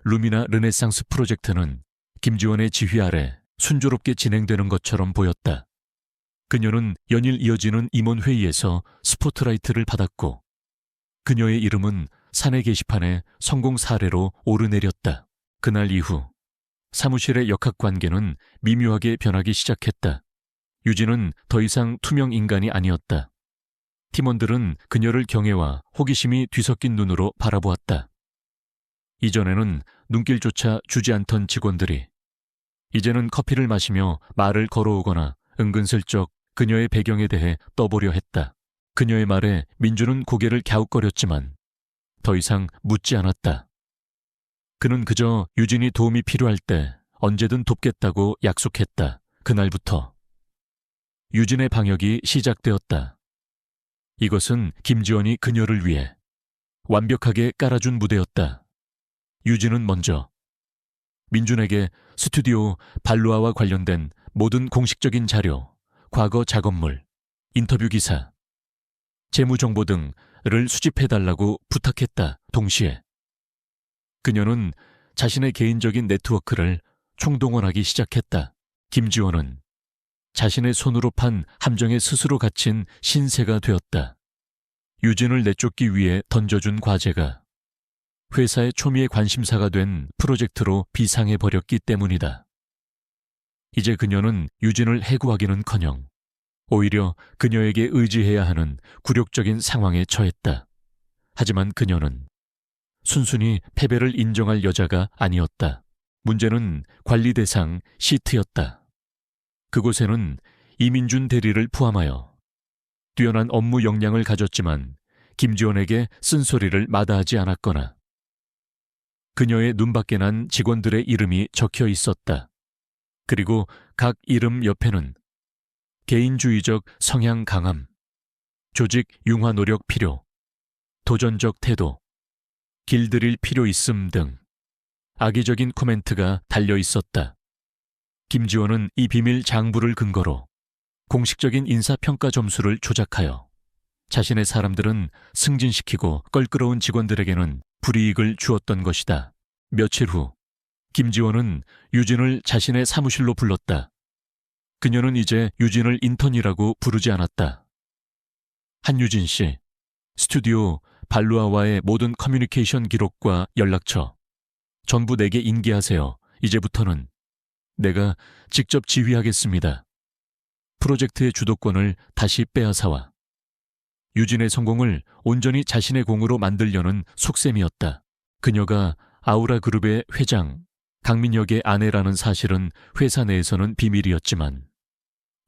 루미나 르네상스 프로젝트는 김지원의 지휘 아래 순조롭게 진행되는 것처럼 보였다. 그녀는 연일 이어지는 임원회의에서 스포트라이트를 받았고 그녀의 이름은 사내 게시판에 성공 사례로 오르내렸다. 그날 이후 사무실의 역학관계는 미묘하게 변하기 시작했다. 유진은 더 이상 투명 인간이 아니었다. 팀원들은 그녀를 경애와 호기심이 뒤섞인 눈으로 바라보았다. 이전에는 눈길조차 주지 않던 직원들이 이제는 커피를 마시며 말을 걸어오거나 은근슬쩍 그녀의 배경에 대해 떠보려 했다. 그녀의 말에 민주는 고개를 갸웃거렸지만 더 이상 묻지 않았다. 그는 그저 유진이 도움이 필요할 때 언제든 돕겠다고 약속했다. 그날부터 유진의 방역이 시작되었다. 이것은 김지원이 그녀를 위해 완벽하게 깔아준 무대였다. 유진은 먼저 민준에게 스튜디오 발루아와 관련된 모든 공식적인 자료, 과거 작업물, 인터뷰 기사, 재무정보 등을 수집해달라고 부탁했다. 동시에 그녀는 자신의 개인적인 네트워크를 총동원하기 시작했다. 김지원은 자신의 손으로 판 함정에 스스로 갇힌 신세가 되었다. 유진을 내쫓기 위해 던져준 과제가 회사의 초미의 관심사가 된 프로젝트로 비상해버렸기 때문이다. 이제 그녀는 유진을 해고하기는커녕 오히려 그녀에게 의지해야 하는 굴욕적인 상황에 처했다. 하지만 그녀는 순순히 패배를 인정할 여자가 아니었다. 문제는 관리 대상 시트였다. 그곳에는 이민준 대리를 포함하여 뛰어난 업무 역량을 가졌지만 김지원에게 쓴소리를 마다하지 않았거나 그녀의 눈밖에 난 직원들의 이름이 적혀 있었다. 그리고 각 이름 옆에는 개인주의적 성향 강함, 조직 융화 노력 필요, 도전적 태도, 길들일 필요 있음 등 악의적인 코멘트가 달려 있었다. 김지원은 이 비밀 장부를 근거로 공식적인 인사평가 점수를 조작하여 자신의 사람들은 승진시키고 껄끄러운 직원들에게는 불이익을 주었던 것이다. 며칠 후 김지원은 유진을 자신의 사무실로 불렀다. 그녀는 이제 유진을 인턴이라고 부르지 않았다. 한유진 씨, 스튜디오 발루아와의 모든 커뮤니케이션 기록과 연락처 전부 내게 인계하세요. 이제부터는 내가 직접 지휘하겠습니다. 프로젝트의 주도권을 다시 빼앗아와 유진의 성공을 온전히 자신의 공으로 만들려는 속셈이었다. 그녀가 아우라 그룹의 회장 강민혁의 아내라는 사실은 회사 내에서는 비밀이었지만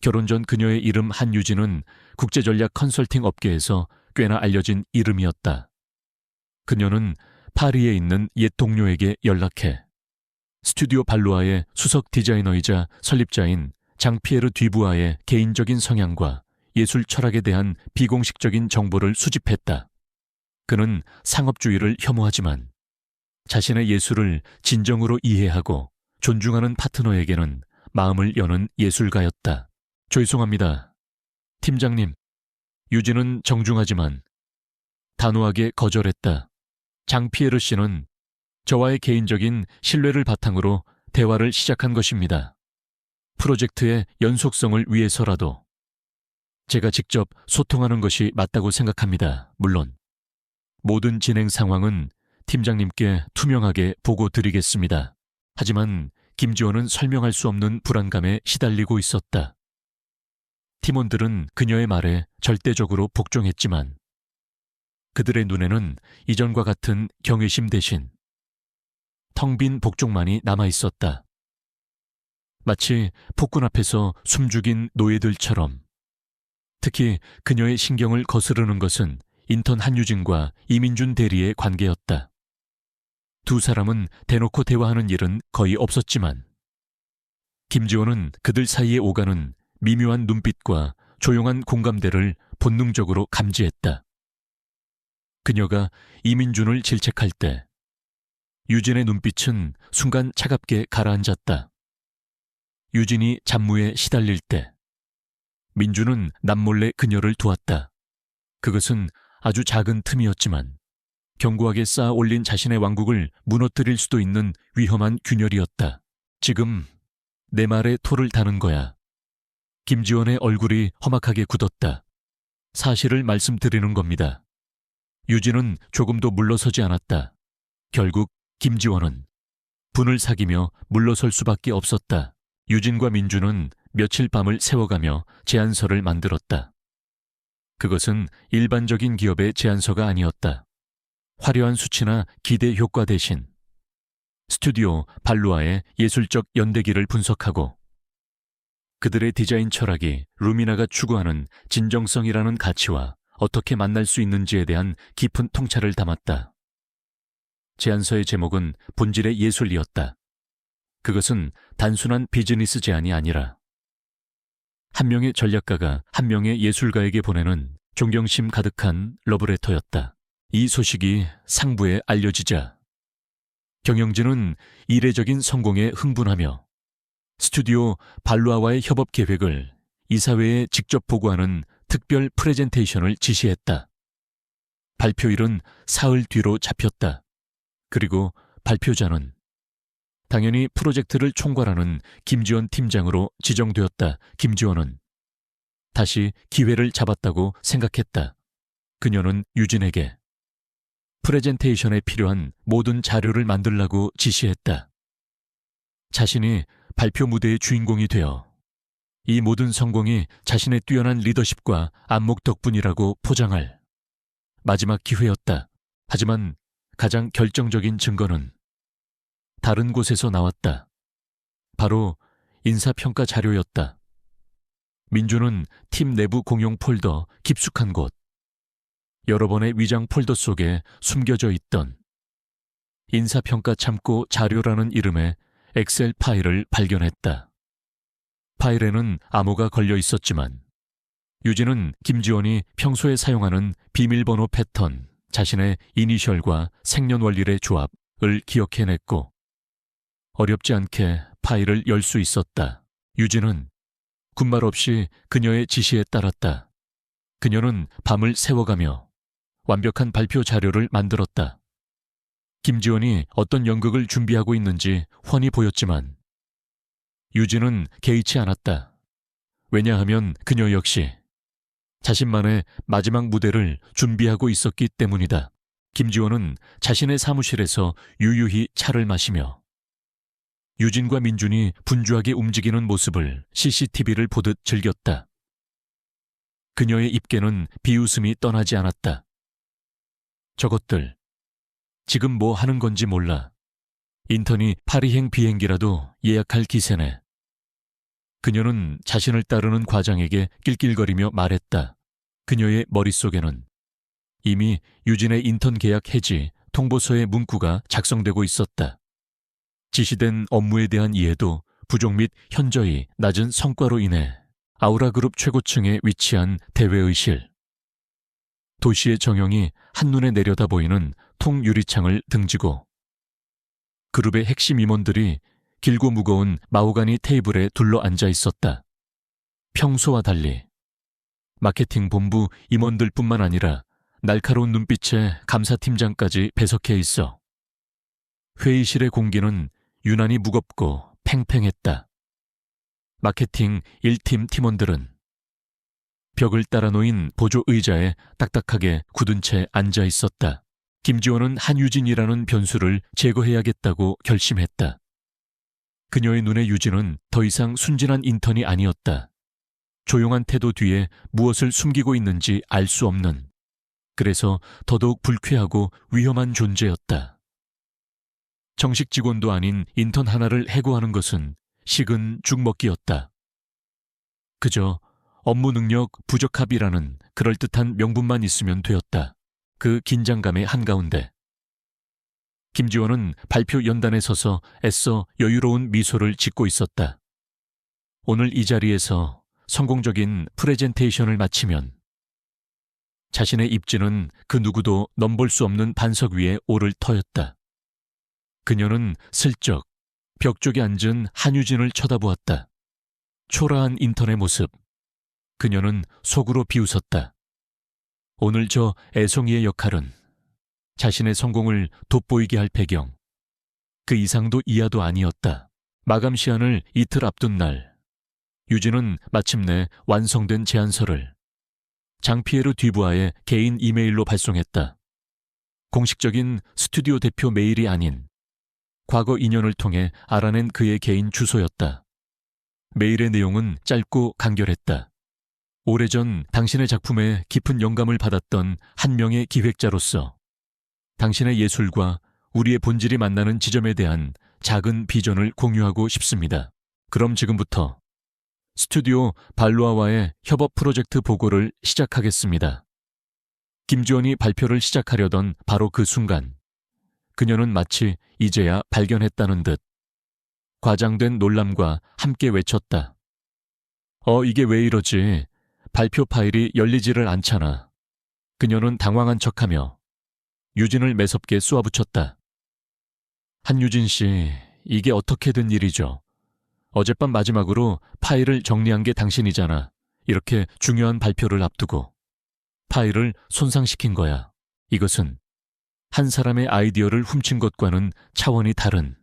결혼 전 그녀의 이름 한유진은 국제전략 컨설팅 업계에서 꽤나 알려진 이름이었다. 그녀는 파리에 있는 옛 동료에게 연락해 스튜디오 발루아의 수석 디자이너이자 설립자인 장피에르 뒤부아의 개인적인 성향과 예술 철학에 대한 비공식적인 정보를 수집했다. 그는 상업주의를 혐오하지만 자신의 예술을 진정으로 이해하고 존중하는 파트너에게는 마음을 여는 예술가였다. 죄송합니다. 팀장님. 유진은 정중하지만 단호하게 거절했다. 장피에르 씨는 저와의 개인적인 신뢰를 바탕으로 대화를 시작한 것입니다. 프로젝트의 연속성을 위해서라도 제가 직접 소통하는 것이 맞다고 생각합니다. 물론 모든 진행 상황은 팀장님께 투명하게 보고 드리겠습니다. 하지만 김지원은 설명할 수 없는 불안감에 시달리고 있었다. 팀원들은 그녀의 말에 절대적으로 복종했지만 그들의 눈에는 이전과 같은 경외심 대신 텅 빈 복종만이 남아있었다. 마치 폭군 앞에서 숨죽인 노예들처럼. 특히 그녀의 신경을 거스르는 것은 인턴 한유진과 이민준 대리의 관계였다. 두 사람은 대놓고 대화하는 일은 거의 없었지만 김지원은 그들 사이에 오가는 미묘한 눈빛과 조용한 공감대를 본능적으로 감지했다. 그녀가 이민준을 질책할 때 유진의 눈빛은 순간 차갑게 가라앉았다. 유진이 잡무에 시달릴 때 민준은 남몰래 그녀를 도왔다. 그것은 아주 작은 틈이었지만 견고하게 쌓아 올린 자신의 왕국을 무너뜨릴 수도 있는 위험한 균열이었다. 지금 내 말에 토를 다는 거야. 김지원의 얼굴이 험악하게 굳었다. 사실을 말씀드리는 겁니다. 유진은 조금도 물러서지 않았다. 결국 김지원은 분을 사귀며 물러설 수밖에 없었다. 유진과 민준은 며칠 밤을 새워가며 제안서를 만들었다. 그것은 일반적인 기업의 제안서가 아니었다. 화려한 수치나 기대 효과 대신 스튜디오 발루아의 예술적 연대기를 분석하고 그들의 디자인 철학이 루미나가 추구하는 진정성이라는 가치와 어떻게 만날 수 있는지에 대한 깊은 통찰을 담았다. 제안서의 제목은 본질의 예술이었다. 그것은 단순한 비즈니스 제안이 아니라 한 명의 전략가가 한 명의 예술가에게 보내는 존경심 가득한 러브레터였다. 이 소식이 상부에 알려지자 경영진은 이례적인 성공에 흥분하며 스튜디오 발루아와의 협업 계획을 이사회에 직접 보고하는 특별 프레젠테이션을 지시했다. 발표일은 사흘 뒤로 잡혔다. 그리고 발표자는 당연히 프로젝트를 총괄하는 김지원 팀장으로 지정되었다. 김지원은 다시 기회를 잡았다고 생각했다. 그녀는 유진에게 프레젠테이션에 필요한 모든 자료를 만들라고 지시했다. 자신이 발표 무대의 주인공이 되어 이 모든 성공이 자신의 뛰어난 리더십과 안목 덕분이라고 포장할 마지막 기회였다. 하지만 가장 결정적인 증거는 다른 곳에서 나왔다. 바로 인사평가 자료였다. 민주는 팀 내부 공용 폴더 깊숙한 곳, 여러 번의 위장 폴더 속에 숨겨져 있던 인사평가 참고 자료라는 이름의 엑셀 파일을 발견했다. 파일에는 암호가 걸려 있었지만 유진은 김지원이 평소에 사용하는 비밀번호 패턴, 자신의 이니셜과 생년월일의 조합을 기억해냈고 어렵지 않게 파일을 열 수 있었다. 유진은 군말 없이 그녀의 지시에 따랐다. 그녀는 밤을 새워가며 완벽한 발표 자료를 만들었다. 김지원이 어떤 연극을 준비하고 있는지 훤히 보였지만 유진은 개의치 않았다. 왜냐하면 그녀 역시 자신만의 마지막 무대를 준비하고 있었기 때문이다. 김지원은 자신의 사무실에서 유유히 차를 마시며 유진과 민준이 분주하게 움직이는 모습을 CCTV를 보듯 즐겼다. 그녀의 입계는 비웃음이 떠나지 않았다. 저것들, 지금 뭐 하는 건지 몰라. 인턴이 파리행 비행기라도 예약할 기세네. 그녀는 자신을 따르는 과장에게 낄낄거리며 말했다. 그녀의 머릿속에는 이미 유진의 인턴 계약 해지 통보서의 문구가 작성되고 있었다. 지시된 업무에 대한 이해도 부족 및 현저히 낮은 성과로 인해 아우라그룹 최고층에 위치한 대외의실. 도시의 정형이 한눈에 내려다 보이는 통유리창을 등지고 그룹의 핵심 임원들이 길고 무거운 마호가니 테이블에 둘러 앉아 있었다. 평소와 달리 마케팅 본부 임원들뿐만 아니라 날카로운 눈빛에 감사팀장까지 배석해 있어 회의실의 공기는 유난히 무겁고 팽팽했다. 마케팅 1팀 팀원들은 벽을 따라 놓인 보조 의자에 딱딱하게 굳은 채 앉아 있었다. 김지원은 한유진이라는 변수를 제거해야겠다고 결심했다. 그녀의 눈에 유진은 더 이상 순진한 인턴이 아니었다. 조용한 태도 뒤에 무엇을 숨기고 있는지 알 수 없는, 그래서 더더욱 불쾌하고 위험한 존재였다. 정식 직원도 아닌 인턴 하나를 해고하는 것은 식은 죽 먹기였다. 그저 업무 능력 부적합이라는 그럴듯한 명분만 있으면 되었다. 그 긴장감의 한가운데 김지원은 발표 연단에 서서 애써 여유로운 미소를 짓고 있었다. 오늘 이 자리에서 성공적인 프레젠테이션을 마치면 자신의 입지는 그 누구도 넘볼 수 없는 반석 위에 오를 터였다. 그녀는 슬쩍 벽 쪽에 앉은 한유진을 쳐다보았다. 초라한 인턴의 모습. 그녀는 속으로 비웃었다. 오늘 저 애송이의 역할은 자신의 성공을 돋보이게 할 배경. 그 이상도 이하도 아니었다. 마감 시한을 이틀 앞둔 날, 유진은 마침내 완성된 제안서를 장피에르 듀부아의 개인 이메일로 발송했다. 공식적인 스튜디오 대표 메일이 아닌 과거 인연을 통해 알아낸 그의 개인 주소였다. 메일의 내용은 짧고 간결했다. 오래전 당신의 작품에 깊은 영감을 받았던 한 명의 기획자로서 당신의 예술과 우리의 본질이 만나는 지점에 대한 작은 비전을 공유하고 싶습니다. 그럼 지금부터 스튜디오 발루아와의 협업 프로젝트 보고를 시작하겠습니다. 김지원이 발표를 시작하려던 바로 그 순간, 그녀는 마치 이제야 발견했다는 듯 과장된 놀람과 함께 외쳤다. 이게 왜 이러지? 발표 파일이 열리지를 않잖아. 그녀는 당황한 척하며 유진을 매섭게 쏘아붙였다. 한유진 씨, 이게 어떻게 된 일이죠? 어젯밤 마지막으로 파일을 정리한 게 당신이잖아. 이렇게 중요한 발표를 앞두고 파일을 손상시킨 거야. 이것은 한 사람의 아이디어를 훔친 것과는 차원이 다른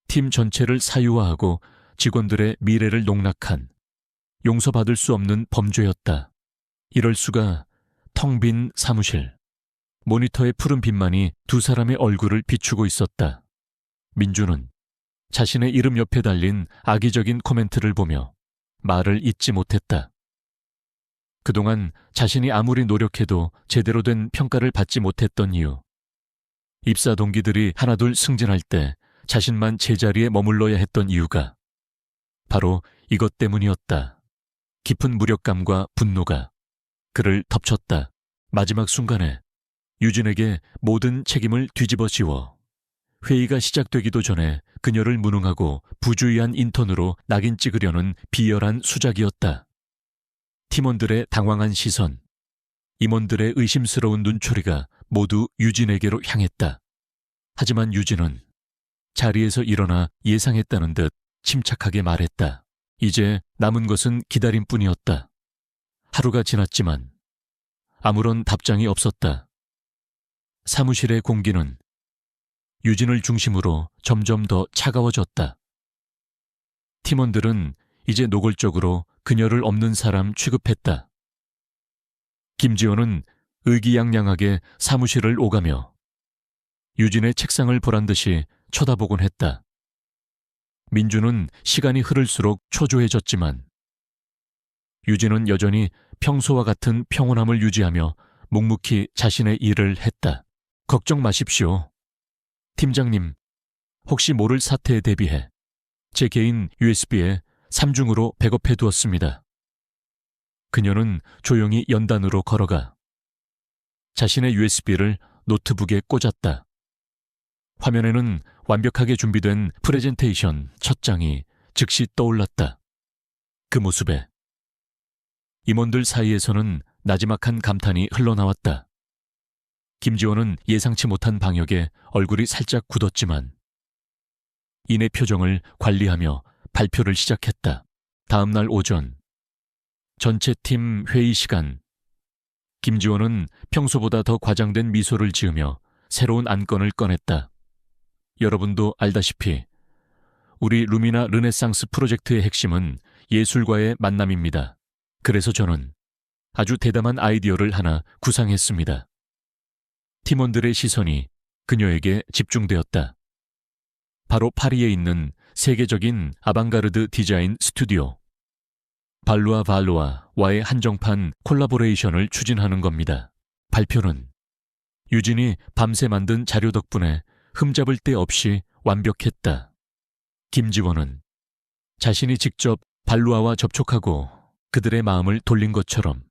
팀 전체를 사유화하고 직원들의 미래를 농락한 용서받을 수 없는 범죄였다. 이럴 수가. 텅 빈 사무실. 모니터의 푸른 빛만이 두 사람의 얼굴을 비추고 있었다. 민주는 자신의 이름 옆에 달린 악의적인 코멘트를 보며 말을 잇지 못했다. 그동안 자신이 아무리 노력해도 제대로 된 평가를 받지 못했던 이유. 입사 동기들이 하나둘 승진할 때 자신만 제자리에 머물러야 했던 이유가 바로 이것 때문이었다. 깊은 무력감과 분노가 그를 덮쳤다. 마지막 순간에 유진에게 모든 책임을 뒤집어 씌워 회의가 시작되기도 전에 그녀를 무능하고 부주의한 인턴으로 낙인 찍으려는 비열한 수작이었다. 팀원들의 당황한 시선, 임원들의 의심스러운 눈초리가 모두 유진에게로 향했다. 하지만 유진은 자리에서 일어나 예상했다는 듯 침착하게 말했다. 이제 남은 것은 기다림뿐이었다. 하루가 지났지만 아무런 답장이 없었다. 사무실의 공기는 유진을 중심으로 점점 더 차가워졌다. 팀원들은 이제 노골적으로 그녀를 없는 사람 취급했다. 김지원은 의기양양하게 사무실을 오가며 유진의 책상을 보란 듯이 쳐다보곤 했다. 민주는 시간이 흐를수록 초조해졌지만 유진은 여전히 평소와 같은 평온함을 유지하며 묵묵히 자신의 일을 했다. 걱정 마십시오. 팀장님, 혹시 모를 사태에 대비해 제 개인 USB에 3중으로 백업해 두었습니다. 그녀는 조용히 연단으로 걸어가 자신의 USB를 노트북에 꽂았다. 화면에는 완벽하게 준비된 프레젠테이션 첫 장이 즉시 떠올랐다. 그 모습에 임원들 사이에서는 나지막한 감탄이 흘러나왔다. 김지원은 예상치 못한 방역에 얼굴이 살짝 굳었지만 이내 표정을 관리하며 발표를 시작했다. 다음 날 오전 전체 팀 회의 시간. 김지원은 평소보다 더 과장된 미소를 지으며 새로운 안건을 꺼냈다. 여러분도 알다시피 우리 루미나 르네상스 프로젝트의 핵심은 예술과의 만남입니다. 그래서 저는 아주 대담한 아이디어를 하나 구상했습니다. 팀원들의 시선이 그녀에게 집중되었다. 바로 파리에 있는 세계적인 아방가르드 디자인 스튜디오 발루아 발루아와의 한정판 콜라보레이션을 추진하는 겁니다. 발표는 유진이 밤새 만든 자료 덕분에 흠잡을 데 없이 완벽했다. 김지원은 자신이 직접 발루아와 접촉하고 그들의 마음을 돌린 것처럼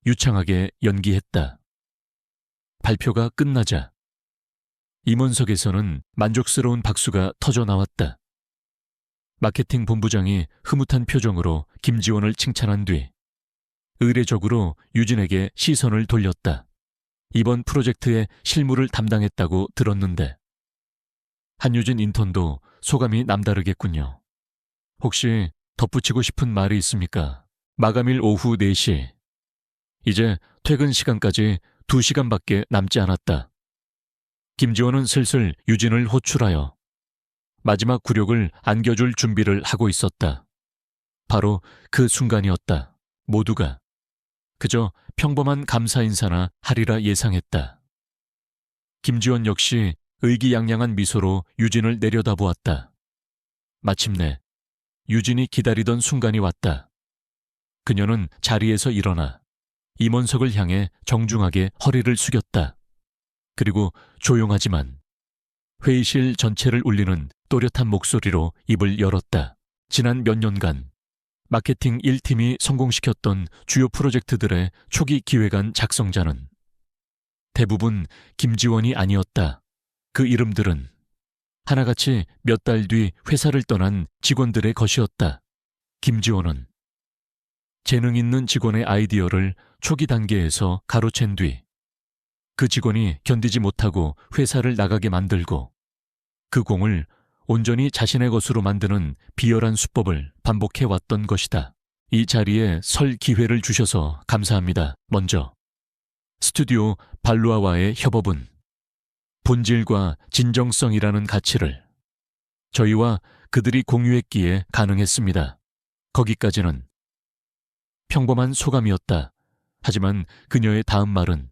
유창하게 연기했다. 발표가 끝나자 임원석에서는 만족스러운 박수가 터져 나왔다. 마케팅 본부장이 흐뭇한 표정으로 김지원을 칭찬한 뒤 의례적으로 유진에게 시선을 돌렸다. 이번 프로젝트의 실무를 담당했다고 들었는데 한유진 인턴도 소감이 남다르겠군요. 혹시 덧붙이고 싶은 말이 있습니까? 마감일 오후 4시. 이제 퇴근 시간까지 2시간밖에 남지 않았다. 김지원은 슬슬 유진을 호출하여 마지막 굴욕을 안겨줄 준비를 하고 있었다. 바로 그 순간이었다. 모두가 그저 평범한 감사 인사나 하리라 예상했다. 김지원 역시 의기양양한 미소로 유진을 내려다보았다. 마침내 유진이 기다리던 순간이 왔다. 그녀는 자리에서 일어나 임원석을 향해 정중하게 허리를 숙였다. 그리고 조용하지만 회의실 전체를 울리는 또렷한 목소리로 입을 열었다. 지난 몇 년간 마케팅 1팀이 성공시켰던 주요 프로젝트들의 초기 기획안 작성자는 대부분 김지원이 아니었다. 그 이름들은 하나같이 몇 달 뒤 회사를 떠난 직원들의 것이었다. 김지원은 재능 있는 직원의 아이디어를 초기 단계에서 가로챈 뒤 그 직원이 견디지 못하고 회사를 나가게 만들고 그 공을 온전히 자신의 것으로 만드는 비열한 수법을 반복해왔던 것이다. 이 자리에 설 기회를 주셔서 감사합니다. 먼저 스튜디오 발루아와의 협업은 본질과 진정성이라는 가치를 저희와 그들이 공유했기에 가능했습니다. 거기까지는 평범한 소감이었다. 하지만 그녀의 다음 말은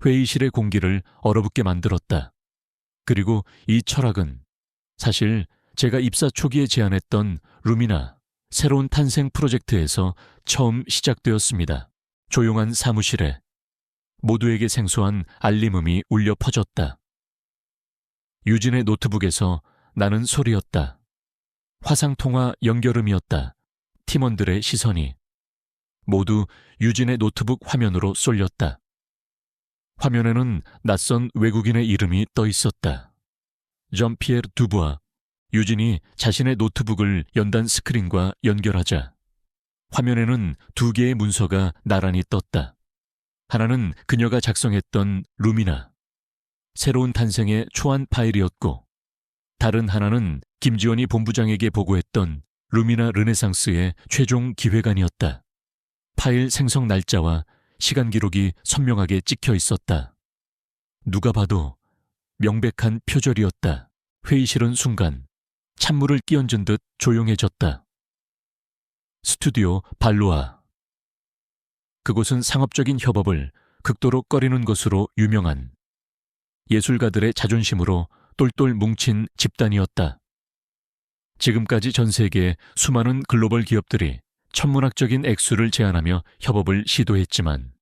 회의실의 공기를 얼어붙게 만들었다. 그리고 이 철학은 사실 제가 입사 초기에 제안했던 루미나 새로운 탄생 프로젝트에서 처음 시작되었습니다. 조용한 사무실에 모두에게 생소한 알림음이 울려 퍼졌다. 유진의 노트북에서 나는 소리였다. 화상통화 연결음이었다. 팀원들의 시선이 모두 유진의 노트북 화면으로 쏠렸다. 화면에는 낯선 외국인의 이름이 떠 있었다. 점피에르 두부아. 유진이 자신의 노트북을 연단 스크린과 연결하자 화면에는 2개의 문서가 나란히 떴다. 하나는 그녀가 작성했던 루미나, 새로운 탄생의 초안 파일이었고 다른 하나는 김지원이 본부장에게 보고했던 루미나 르네상스의 최종 기획안이었다. 파일 생성 날짜와 시간 기록이 선명하게 찍혀 있었다. 누가 봐도 명백한 표절이었다. 회의실은 순간 찬물을 끼얹은 듯 조용해졌다. 스튜디오 발루아. 그곳은 상업적인 협업을 극도로 꺼리는 것으로 유명한 예술가들의 자존심으로 똘똘 뭉친 집단이었다. 지금까지 전 세계의 수많은 글로벌 기업들이 천문학적인 액수를 제안하며 협업을 시도했지만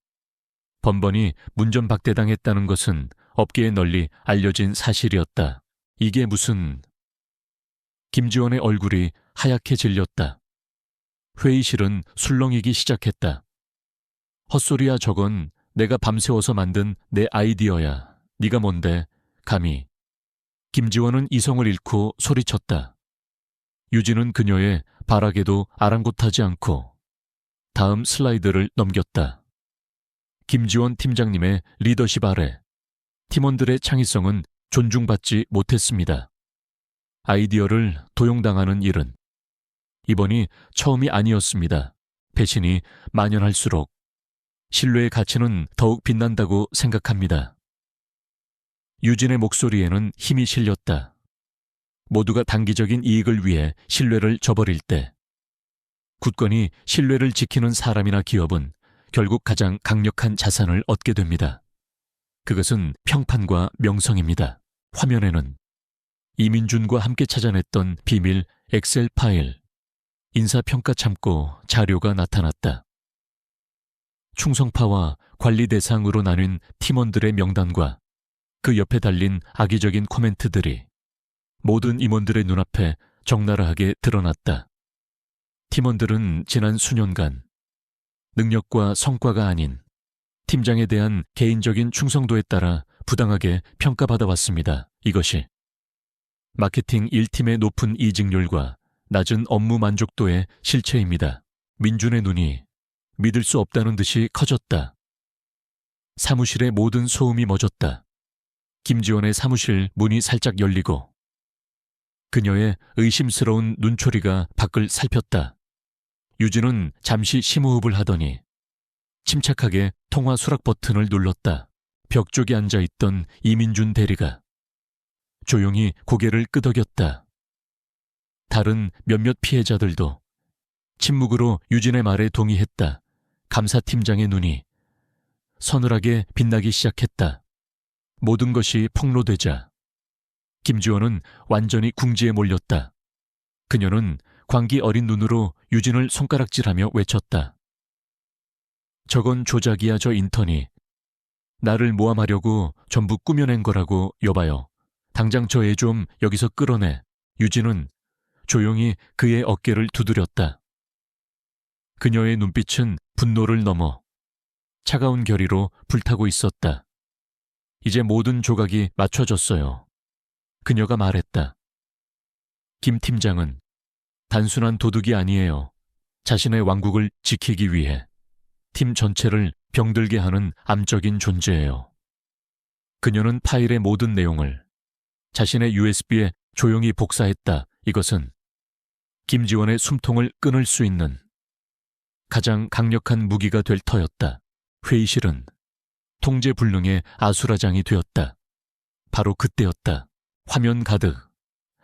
번번이 문전박대당했다는 것은 업계에 널리 알려진 사실이었다. 이게 무슨... 김지원의 얼굴이 하얗게 질렸다. 회의실은 술렁이기 시작했다. 헛소리야 저건 내가 밤새워서 만든 내 아이디어야. 네가 뭔데 감히. 김지원은 이성을 잃고 소리쳤다. 유진은 그녀의 발악에도 아랑곳하지 않고 다음 슬라이드를 넘겼다. 김지원 팀장님의 리더십 아래 팀원들의 창의성은 존중받지 못했습니다. 아이디어를 도용당하는 일은 이번이 처음이 아니었습니다. 배신이 만연할수록 신뢰의 가치는 더욱 빛난다고 생각합니다. 유진의 목소리에는 힘이 실렸다. 모두가 단기적인 이익을 위해 신뢰를 저버릴 때 굳건히 신뢰를 지키는 사람이나 기업은 결국 가장 강력한 자산을 얻게 됩니다. 그것은 평판과 명성입니다. 화면에는 이민준과 함께 찾아냈던 비밀 엑셀 파일, 인사평가 참고 자료가 나타났다. 충성파와 관리 대상으로 나뉜 팀원들의 명단과 그 옆에 달린 악의적인 코멘트들이 모든 임원들의 눈앞에 적나라하게 드러났다. 팀원들은 지난 수년간 능력과 성과가 아닌 팀장에 대한 개인적인 충성도에 따라 부당하게 평가받아 왔습니다. 이것이 마케팅 1팀의 높은 이직률과 낮은 업무 만족도의 실체입니다. 민준의 눈이 믿을 수 없다는 듯이 커졌다. 사무실의 모든 소음이 멎었다. 김지원의 사무실 문이 살짝 열리고 그녀의 의심스러운 눈초리가 밖을 살폈다. 유진은 잠시 심호흡을 하더니 침착하게 통화 수락 버튼을 눌렀다. 벽 쪽에 앉아있던 이민준 대리가 조용히 고개를 끄덕였다. 다른 몇몇 피해자들도 침묵으로 유진의 말에 동의했다. 감사팀장의 눈이 서늘하게 빛나기 시작했다. 모든 것이 폭로되자 김지원은 완전히 궁지에 몰렸다. 그녀는 광기 어린 눈으로 유진을 손가락질하며 외쳤다. 저건 조작이야. 저 인턴이 나를 모함하려고 전부 꾸며낸 거라고. 여봐요. 당장 저 애 좀 여기서 끌어내. 유진은 조용히 그의 어깨를 두드렸다. 그녀의 눈빛은 분노를 넘어 차가운 결의로 불타고 있었다. 이제 모든 조각이 맞춰졌어요. 그녀가 말했다. 김 팀장은 단순한 도둑이 아니에요. 자신의 왕국을 지키기 위해 팀 전체를 병들게 하는 암적인 존재예요. 그녀는 파일의 모든 내용을 자신의 USB에 조용히 복사했다. 이것은 김지원의 숨통을 끊을 수 있는 가장 강력한 무기가 될 터였다. 회의실은 통제불능의 아수라장이 되었다. 바로 그때였다. 화면 가득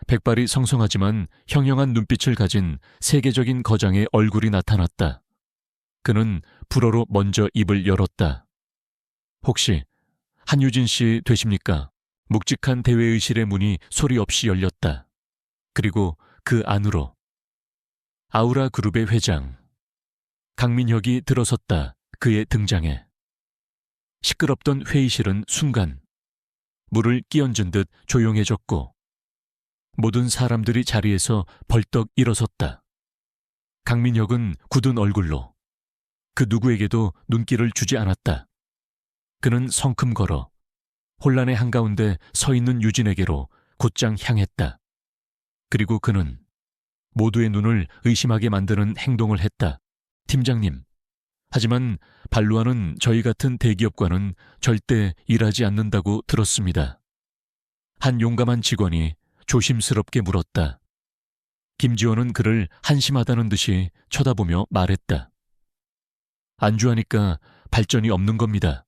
백발이 성성하지만 형형한 눈빛을 가진 세계적인 거장의 얼굴이 나타났다. 그는 불어로 먼저 입을 열었다. 혹시 한유진 씨 되십니까? 묵직한 대회의실의 문이 소리 없이 열렸다. 그리고 그 안으로 아우라 그룹의 회장 강민혁이 들어섰다. 그의 등장에 시끄럽던 회의실은 순간 물을 끼얹은 듯 조용해졌고 모든 사람들이 자리에서 벌떡 일어섰다. 강민혁은 굳은 얼굴로 그 누구에게도 눈길을 주지 않았다. 그는 성큼 걸어 혼란의 한가운데 서 있는 유진에게로 곧장 향했다. 그리고 그는 모두의 눈을 의심하게 만드는 행동을 했다. 팀장님, 하지만 발루아는 저희 같은 대기업과는 절대 일하지 않는다고 들었습니다. 한 용감한 직원이 조심스럽게 물었다. 김지원은 그를 한심하다는 듯이 쳐다보며 말했다. 안주하니까 발전이 없는 겁니다.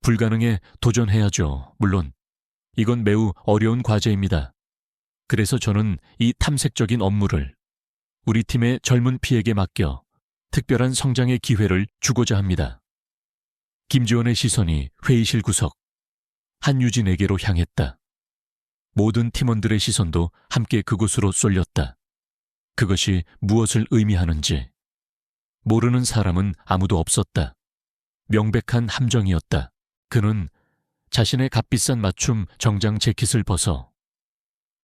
불가능에 도전해야죠. 물론 이건 매우 어려운 과제입니다. 그래서 저는 이 탐색적인 업무를 우리 팀의 젊은 피에게 맡겨 특별한 성장의 기회를 주고자 합니다. 김지원의 시선이 회의실 구석 한유진에게로 향했다. 모든 팀원들의 시선도 함께 그곳으로 쏠렸다. 그것이 무엇을 의미하는지 모르는 사람은 아무도 없었다. 명백한 함정이었다. 그는 자신의 값비싼 맞춤 정장 재킷을 벗어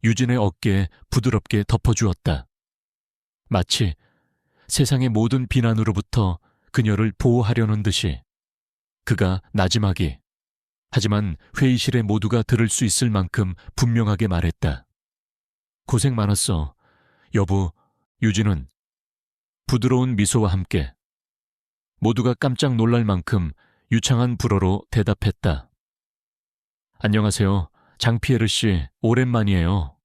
유진의 어깨에 부드럽게 덮어주었다. 마치 세상의 모든 비난으로부터 그녀를 보호하려는 듯이 그가 나지막이 하지만 회의실의 모두가 들을 수 있을 만큼 분명하게 말했다. 고생 많았어. 여보. 유진은 부드러운 미소와 함께 모두가 깜짝 놀랄 만큼 유창한 불어로 대답했다. 안녕하세요. 장피에르 씨, 오랜만이에요.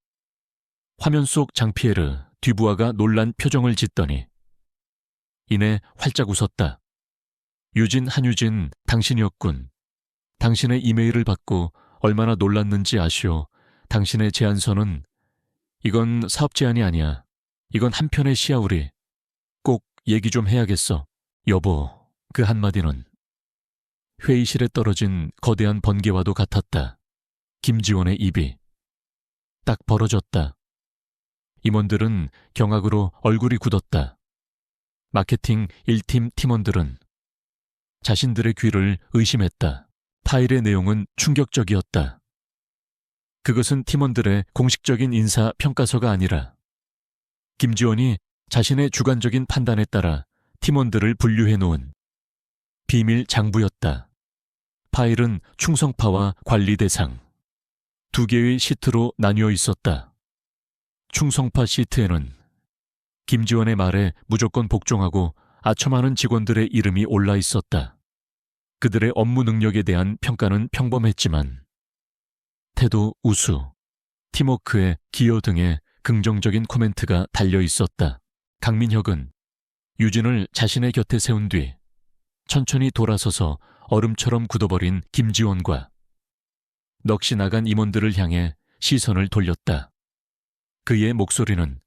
화면 속 장피에르, 듀부아가 놀란 표정을 짓더니 이내 활짝 웃었다. 유진, 한유진, 당신이었군. 당신의 이메일을 받고 얼마나 놀랐는지 아시오. 당신의 제안서는 이건 사업 제안이 아니야. 이건 한편의 시아우리. 꼭 얘기 좀 해야겠어. 여보. 그 한마디는 회의실에 떨어진 거대한 번개와도 같았다. 김지원의 입이 딱 벌어졌다. 임원들은 경악으로 얼굴이 굳었다. 마케팅 1팀 팀원들은 자신들의 귀를 의심했다. 파일의 내용은 충격적이었다. 그것은 팀원들의 공식적인 인사 평가서가 아니라 김지원이 자신의 주관적인 판단에 따라 팀원들을 분류해 놓은 비밀 장부였다. 파일은 충성파와 관리 대상, 두 개의 시트로 나뉘어 있었다. 충성파 시트에는 김지원의 말에 무조건 복종하고 아첨하는 직원들의 이름이 올라 있었다. 그들의 업무 능력에 대한 평가는 평범했지만 태도 우수, 팀워크에 기여 등의 긍정적인 코멘트가 달려 있었다. 강민혁은 유진을 자신의 곁에 세운 뒤 천천히 돌아서서 얼음처럼 굳어버린 김지원과 넋이 나간 임원들을 향해 시선을 돌렸다. 그의 목소리는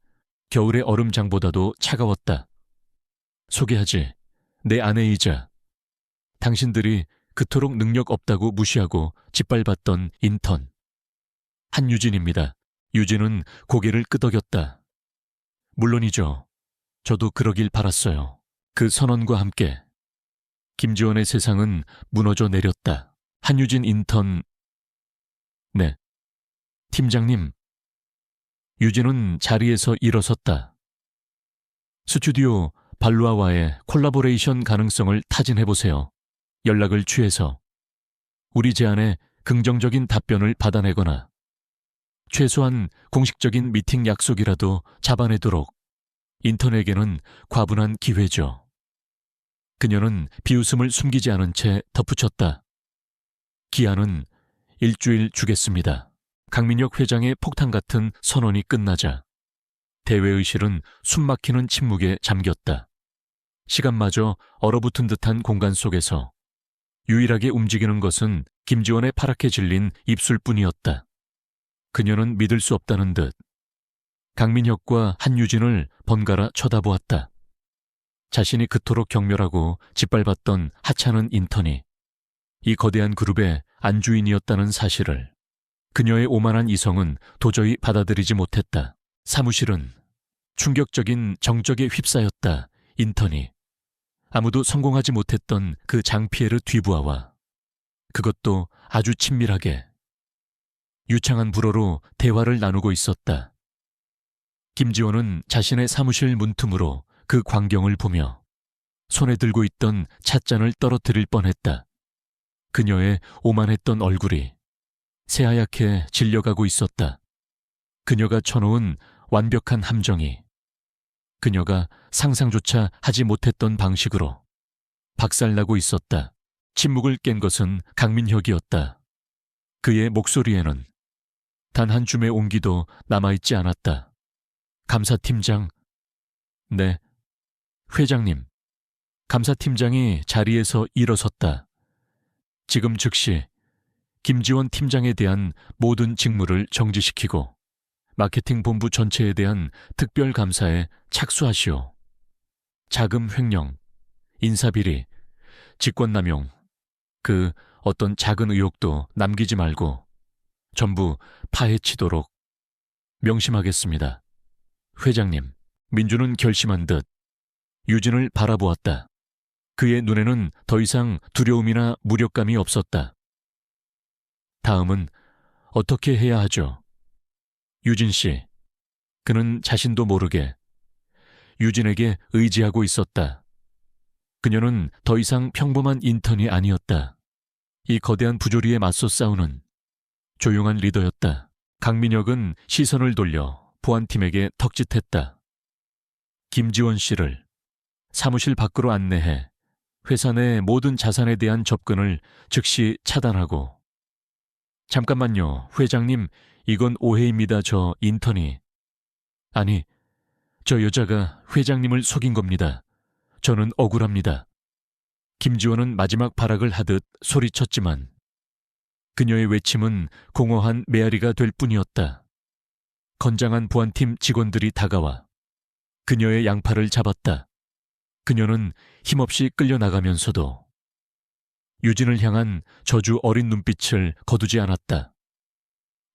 겨울의 얼음장보다도 차가웠다. 소개하지, 내 아내이자 당신들이 그토록 능력 없다고 무시하고 짓밟았던 인턴 한유진입니다. 유진은 고개를 끄덕였다. 물론이죠. 저도 그러길 바랐어요. 그 선언과 함께 김지원의 세상은 무너져 내렸다. 한유진 인턴, 네. 팀장님. 유진은 자리에서 일어섰다. 스튜디오 발루아와의 콜라보레이션 가능성을 타진해보세요. 연락을 취해서 우리 제안에 긍정적인 답변을 받아내거나 최소한 공식적인 미팅 약속이라도 잡아내도록 인턴에게는 과분한 기회죠. 그녀는 비웃음을 숨기지 않은 채 덧붙였다. 기한은 일주일 주겠습니다. 강민혁 회장의 폭탄 같은 선언이 끝나자 대외의실은 숨막히는 침묵에 잠겼다. 시간마저 얼어붙은 듯한 공간 속에서 유일하게 움직이는 것은 김지원의 파랗게 질린 입술뿐이었다. 그녀는 믿을 수 없다는 듯 강민혁과 한유진을 번갈아 쳐다보았다. 자신이 그토록 경멸하고 짓밟았던 하찮은 인턴이 이 거대한 그룹의 안주인이었다는 사실을 그녀의 오만한 이성은 도저히 받아들이지 못했다. 사무실은 충격적인 정적에 휩싸였다. 인턴이 아무도 성공하지 못했던 그 장피에르 뒤부아와 그것도 아주 친밀하게 유창한 불어로 대화를 나누고 있었다. 김지원은 자신의 사무실 문틈으로 그 광경을 보며 손에 들고 있던 찻잔을 떨어뜨릴 뻔했다. 그녀의 오만했던 얼굴이 새하얗게 질려가고 있었다. 그녀가 쳐놓은 완벽한 함정이 그녀가 상상조차 하지 못했던 방식으로 박살나고 있었다. 침묵을 깬 것은 강민혁이었다. 그의 목소리에는 단 한 줌의 온기도 남아있지 않았다. 감사팀장. 네. 회장님. 감사팀장이 자리에서 일어섰다. 지금 즉시 김지원 팀장에 대한 모든 직무를 정지시키고 마케팅 본부 전체에 대한 특별 감사에 착수하시오. 자금 횡령, 인사비리, 직권남용, 그 어떤 작은 의혹도 남기지 말고 전부 파헤치도록 명심하겠습니다. 회장님. 민주는 결심한 듯 유진을 바라보았다. 그의 눈에는 더 이상 두려움이나 무력감이 없었다. 다음은 어떻게 해야 하죠? 유진 씨. 그는 자신도 모르게 유진에게 의지하고 있었다. 그녀는 더 이상 평범한 인턴이 아니었다. 이 거대한 부조리에 맞서 싸우는 조용한 리더였다. 강민혁은 시선을 돌려 보안팀에게 턱짓했다. 김지원 씨를 사무실 밖으로 안내해 회사 내 모든 자산에 대한 접근을 즉시 차단하고. 잠깐만요, 회장님. 이건 오해입니다. 저 인턴이. 아니, 저 여자가 회장님을 속인 겁니다. 저는 억울합니다. 김지원은 마지막 발악을 하듯 소리쳤지만 그녀의 외침은 공허한 메아리가 될 뿐이었다. 건장한 보안팀 직원들이 다가와 그녀의 양팔을 잡았다. 그녀는 힘없이 끌려나가면서도 유진을 향한 저주 어린 눈빛을 거두지 않았다.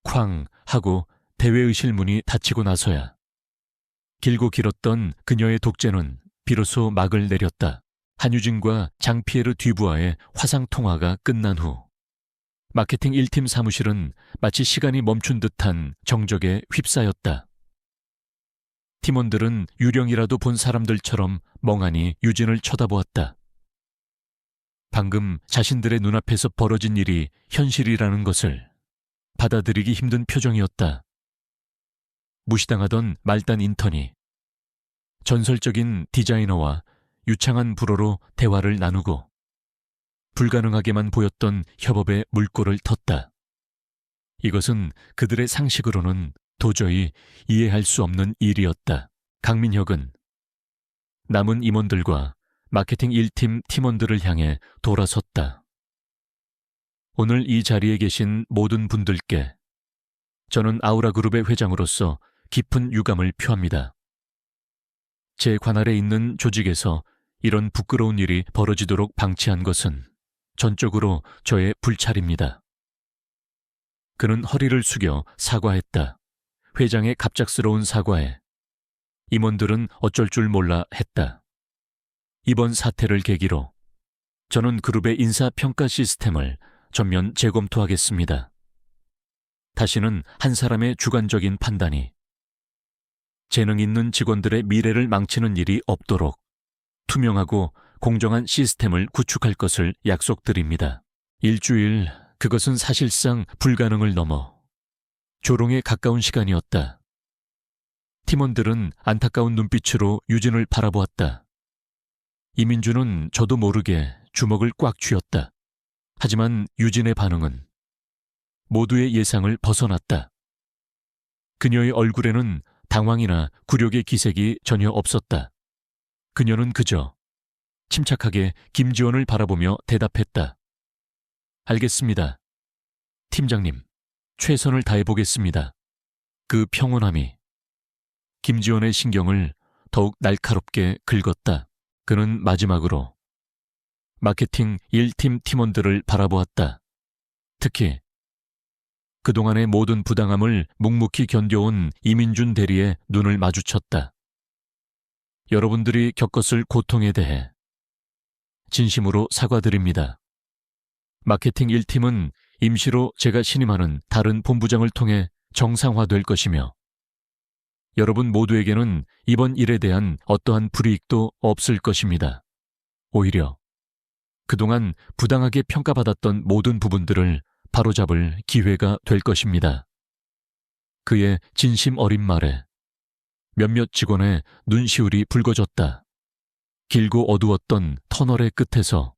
쾅 하고 대외의실 문이 닫히고 나서야 길고 길었던 그녀의 독재는 비로소 막을 내렸다. 한유진과 장피에르 뒤부아의 화상통화가 끝난 후 마케팅 1팀 사무실은 마치 시간이 멈춘 듯한 정적에 휩싸였다. 팀원들은 유령이라도 본 사람들처럼 멍하니 유진을 쳐다보았다. 방금 자신들의 눈앞에서 벌어진 일이 현실이라는 것을 받아들이기 힘든 표정이었다. 무시당하던 말단 인턴이 전설적인 디자이너와 유창한 불어로 대화를 나누고 불가능하게만 보였던 협업의 물꼬를 텄다. 이것은 그들의 상식으로는 도저히 이해할 수 없는 일이었다. 강민혁은 남은 임원들과 마케팅 1팀 팀원들을 향해 돌아섰다. 오늘 이 자리에 계신 모든 분들께 저는 아우라그룹의 회장으로서 깊은 유감을 표합니다. 제 관할에 있는 조직에서 이런 부끄러운 일이 벌어지도록 방치한 것은 전적으로 저의 불찰입니다. 그는 허리를 숙여 사과했다. 회장의 갑작스러운 사과에 임원들은 어쩔 줄 몰라 했다. 이번 사태를 계기로 저는 그룹의 인사평가 시스템을 전면 재검토하겠습니다. 다시는 한 사람의 주관적인 판단이 재능 있는 직원들의 미래를 망치는 일이 없도록 투명하고 공정한 시스템을 구축할 것을 약속드립니다. 일주일, 그것은 사실상 불가능을 넘어 조롱에 가까운 시간이었다. 팀원들은 안타까운 눈빛으로 유진을 바라보았다. 이민주는 저도 모르게 주먹을 꽉 쥐었다. 하지만 유진의 반응은 모두의 예상을 벗어났다. 그녀의 얼굴에는 당황이나 굴욕의 기색이 전혀 없었다. 그녀는 그저 침착하게 김지원을 바라보며 대답했다. 알겠습니다. 팀장님, 최선을 다해보겠습니다. 그 평온함이 김지원의 신경을 더욱 날카롭게 긁었다. 그는 마지막으로 마케팅 1팀 팀원들을 바라보았다. 특히 그동안의 모든 부당함을 묵묵히 견뎌온 이민준 대리의 눈을 마주쳤다. 여러분들이 겪었을 고통에 대해 진심으로 사과드립니다. 마케팅 1팀은 임시로 제가 신임하는 다른 본부장을 통해 정상화될 것이며 여러분 모두에게는 이번 일에 대한 어떠한 불이익도 없을 것입니다. 오히려 그동안 부당하게 평가받았던 모든 부분들을 바로잡을 기회가 될 것입니다. 그의 진심 어린 말에 몇몇 직원의 눈시울이 붉어졌다. 길고 어두웠던 터널의 끝에서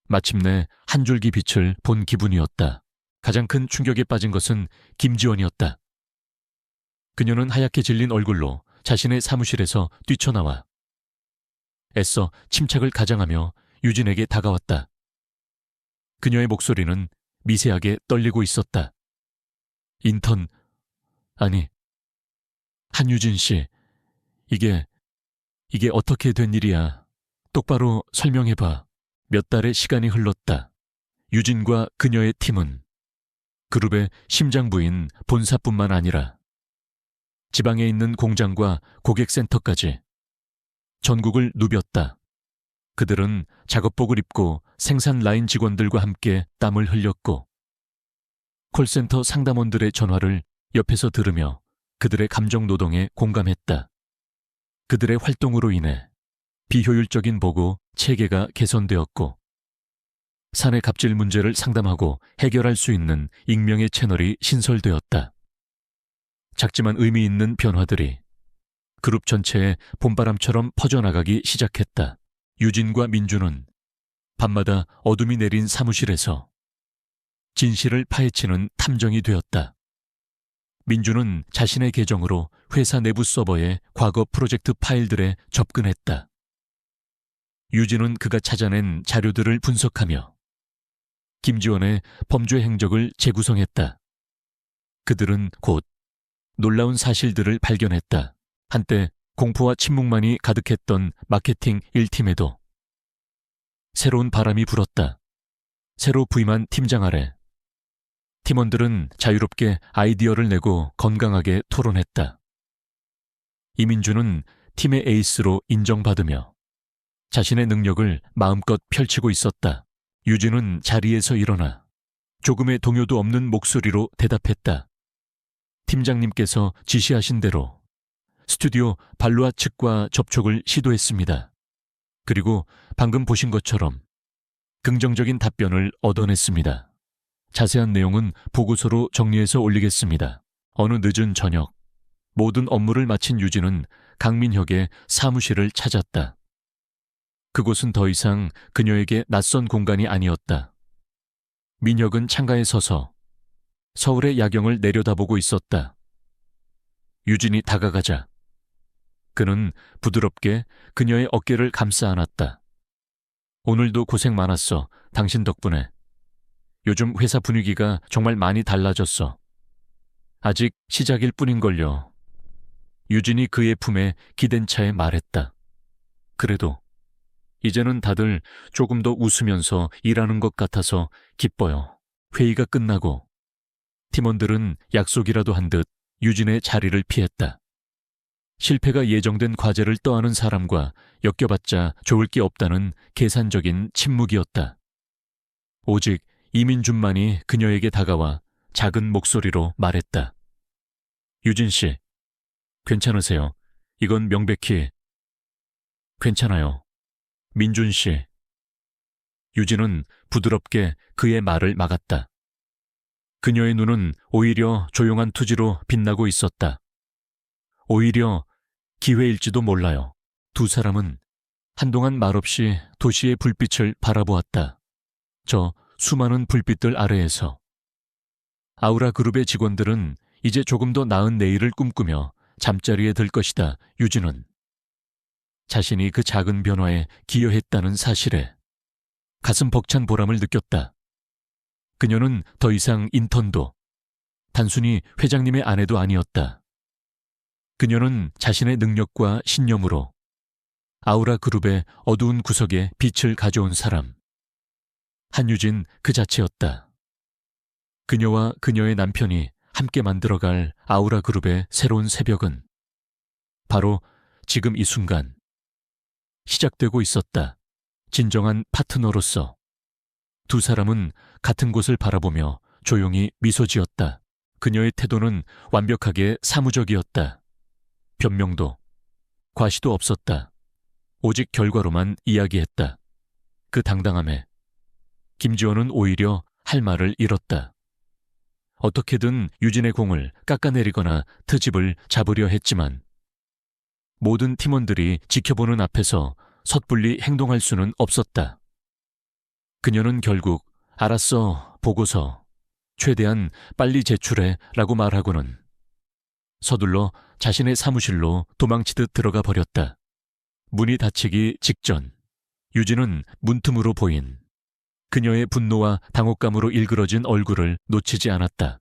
마침내 한 줄기 빛을 본 기분이었다. 가장 큰 충격에 빠진 것은 김지원이었다. 그녀는 하얗게 질린 얼굴로 자신의 사무실에서 뛰쳐나와 애써 침착을 가장하며 유진에게 다가왔다. 그녀의 목소리는 미세하게 떨리고 있었다. 인턴, 아니, 한유진 씨, 이게 어떻게 된 일이야? 똑바로 설명해봐. 몇 달의 시간이 흘렀다. 유진과 그녀의 팀은 그룹의 심장부인 본사뿐만 아니라 지방에 있는 공장과 고객센터까지 전국을 누볐다. 그들은 작업복을 입고 생산 라인 직원들과 함께 땀을 흘렸고 콜센터 상담원들의 전화를 옆에서 들으며 그들의 감정 노동에 공감했다. 그들의 활동으로 인해 비효율적인 보고 체계가 개선되었고 사내 갑질 문제를 상담하고 해결할 수 있는 익명의 채널이 신설되었다. 작지만 의미 있는 변화들이 그룹 전체에 봄바람처럼 퍼져나가기 시작했다. 유진과 민주는 밤마다 어둠이 내린 사무실에서 진실을 파헤치는 탐정이 되었다. 민주는 자신의 계정으로 회사 내부 서버의 과거 프로젝트 파일들에 접근했다. 유진은 그가 찾아낸 자료들을 분석하며 김지원의 범죄 행적을 재구성했다. 그들은 곧 놀라운 사실들을 발견했다. 한때 공포와 침묵만이 가득했던 마케팅 1팀에도 새로운 바람이 불었다. 새로 부임한 팀장 아래 팀원들은 자유롭게 아이디어를 내고 건강하게 토론했다. 이민주는 팀의 에이스로 인정받으며 자신의 능력을 마음껏 펼치고 있었다. 유진은 자리에서 일어나 조금의 동요도 없는 목소리로 대답했다. 팀장님께서 지시하신 대로 스튜디오 발루아 측과 접촉을 시도했습니다. 그리고 방금 보신 것처럼 긍정적인 답변을 얻어냈습니다. 자세한 내용은 보고서로 정리해서 올리겠습니다. 어느 늦은 저녁, 모든 업무를 마친 유진은 강민혁의 사무실을 찾았다. 그곳은 더 이상 그녀에게 낯선 공간이 아니었다. 민혁은 창가에 서서 서울의 야경을 내려다보고 있었다. 유진이 다가가자 그는 부드럽게 그녀의 어깨를 감싸 안았다. 오늘도 고생 많았어. 당신 덕분에. 요즘 회사 분위기가 정말 많이 달라졌어. 아직 시작일 뿐인걸요. 유진이 그의 품에 기댄 차에 말했다. 그래도 이제는 다들 조금 더 웃으면서 일하는 것 같아서 기뻐요. 회의가 끝나고 팀원들은 약속이라도 한 듯 유진의 자리를 피했다. 실패가 예정된 과제를 떠안은 사람과 엮여봤자 좋을 게 없다는 계산적인 침묵이었다. 오직 이민준만이 그녀에게 다가와 작은 목소리로 말했다. 유진 씨, 괜찮으세요? 이건 명백히. 괜찮아요. 민준 씨. 유진은 부드럽게 그의 말을 막았다. 그녀의 눈은 오히려 조용한 투지로 빛나고 있었다. 오히려 기회일지도 몰라요. 두 사람은 한동안 말없이 도시의 불빛을 바라보았다. 저 수많은 불빛들 아래에서. 아우라 그룹의 직원들은 이제 조금 더 나은 내일을 꿈꾸며 잠자리에 들 것이다. 유진은 자신이 그 작은 변화에 기여했다는 사실에 가슴 벅찬 보람을 느꼈다. 그녀는 더 이상 인턴도 단순히 회장님의 아내도 아니었다. 그녀는 자신의 능력과 신념으로 아우라 그룹의 어두운 구석에 빛을 가져온 사람. 한유진 그 자체였다. 그녀와 그녀의 남편이 함께 만들어갈 아우라 그룹의 새로운 새벽은 바로 지금 이 순간 시작되고 있었다. 진정한 파트너로서 두 사람은 같은 곳을 바라보며 조용히 미소 지었다. 그녀의 태도는 완벽하게 사무적이었다. 변명도 과시도 없었다. 오직 결과로만 이야기했다. 그 당당함에 김지원은 오히려 할 말을 잃었다. 어떻게든 유진의 공을 깎아내리거나 트집을 잡으려 했지만 모든 팀원들이 지켜보는 앞에서 섣불리 행동할 수는 없었다. 그녀는 결국 알았어, 보고서 최대한 빨리 제출해 라고 말하고는 서둘러 자신의 사무실로 도망치듯 들어가 버렸다. 문이 닫히기 직전 유진은 문틈으로 보인 그녀의 분노와 당혹감으로 일그러진 얼굴을 놓치지 않았다.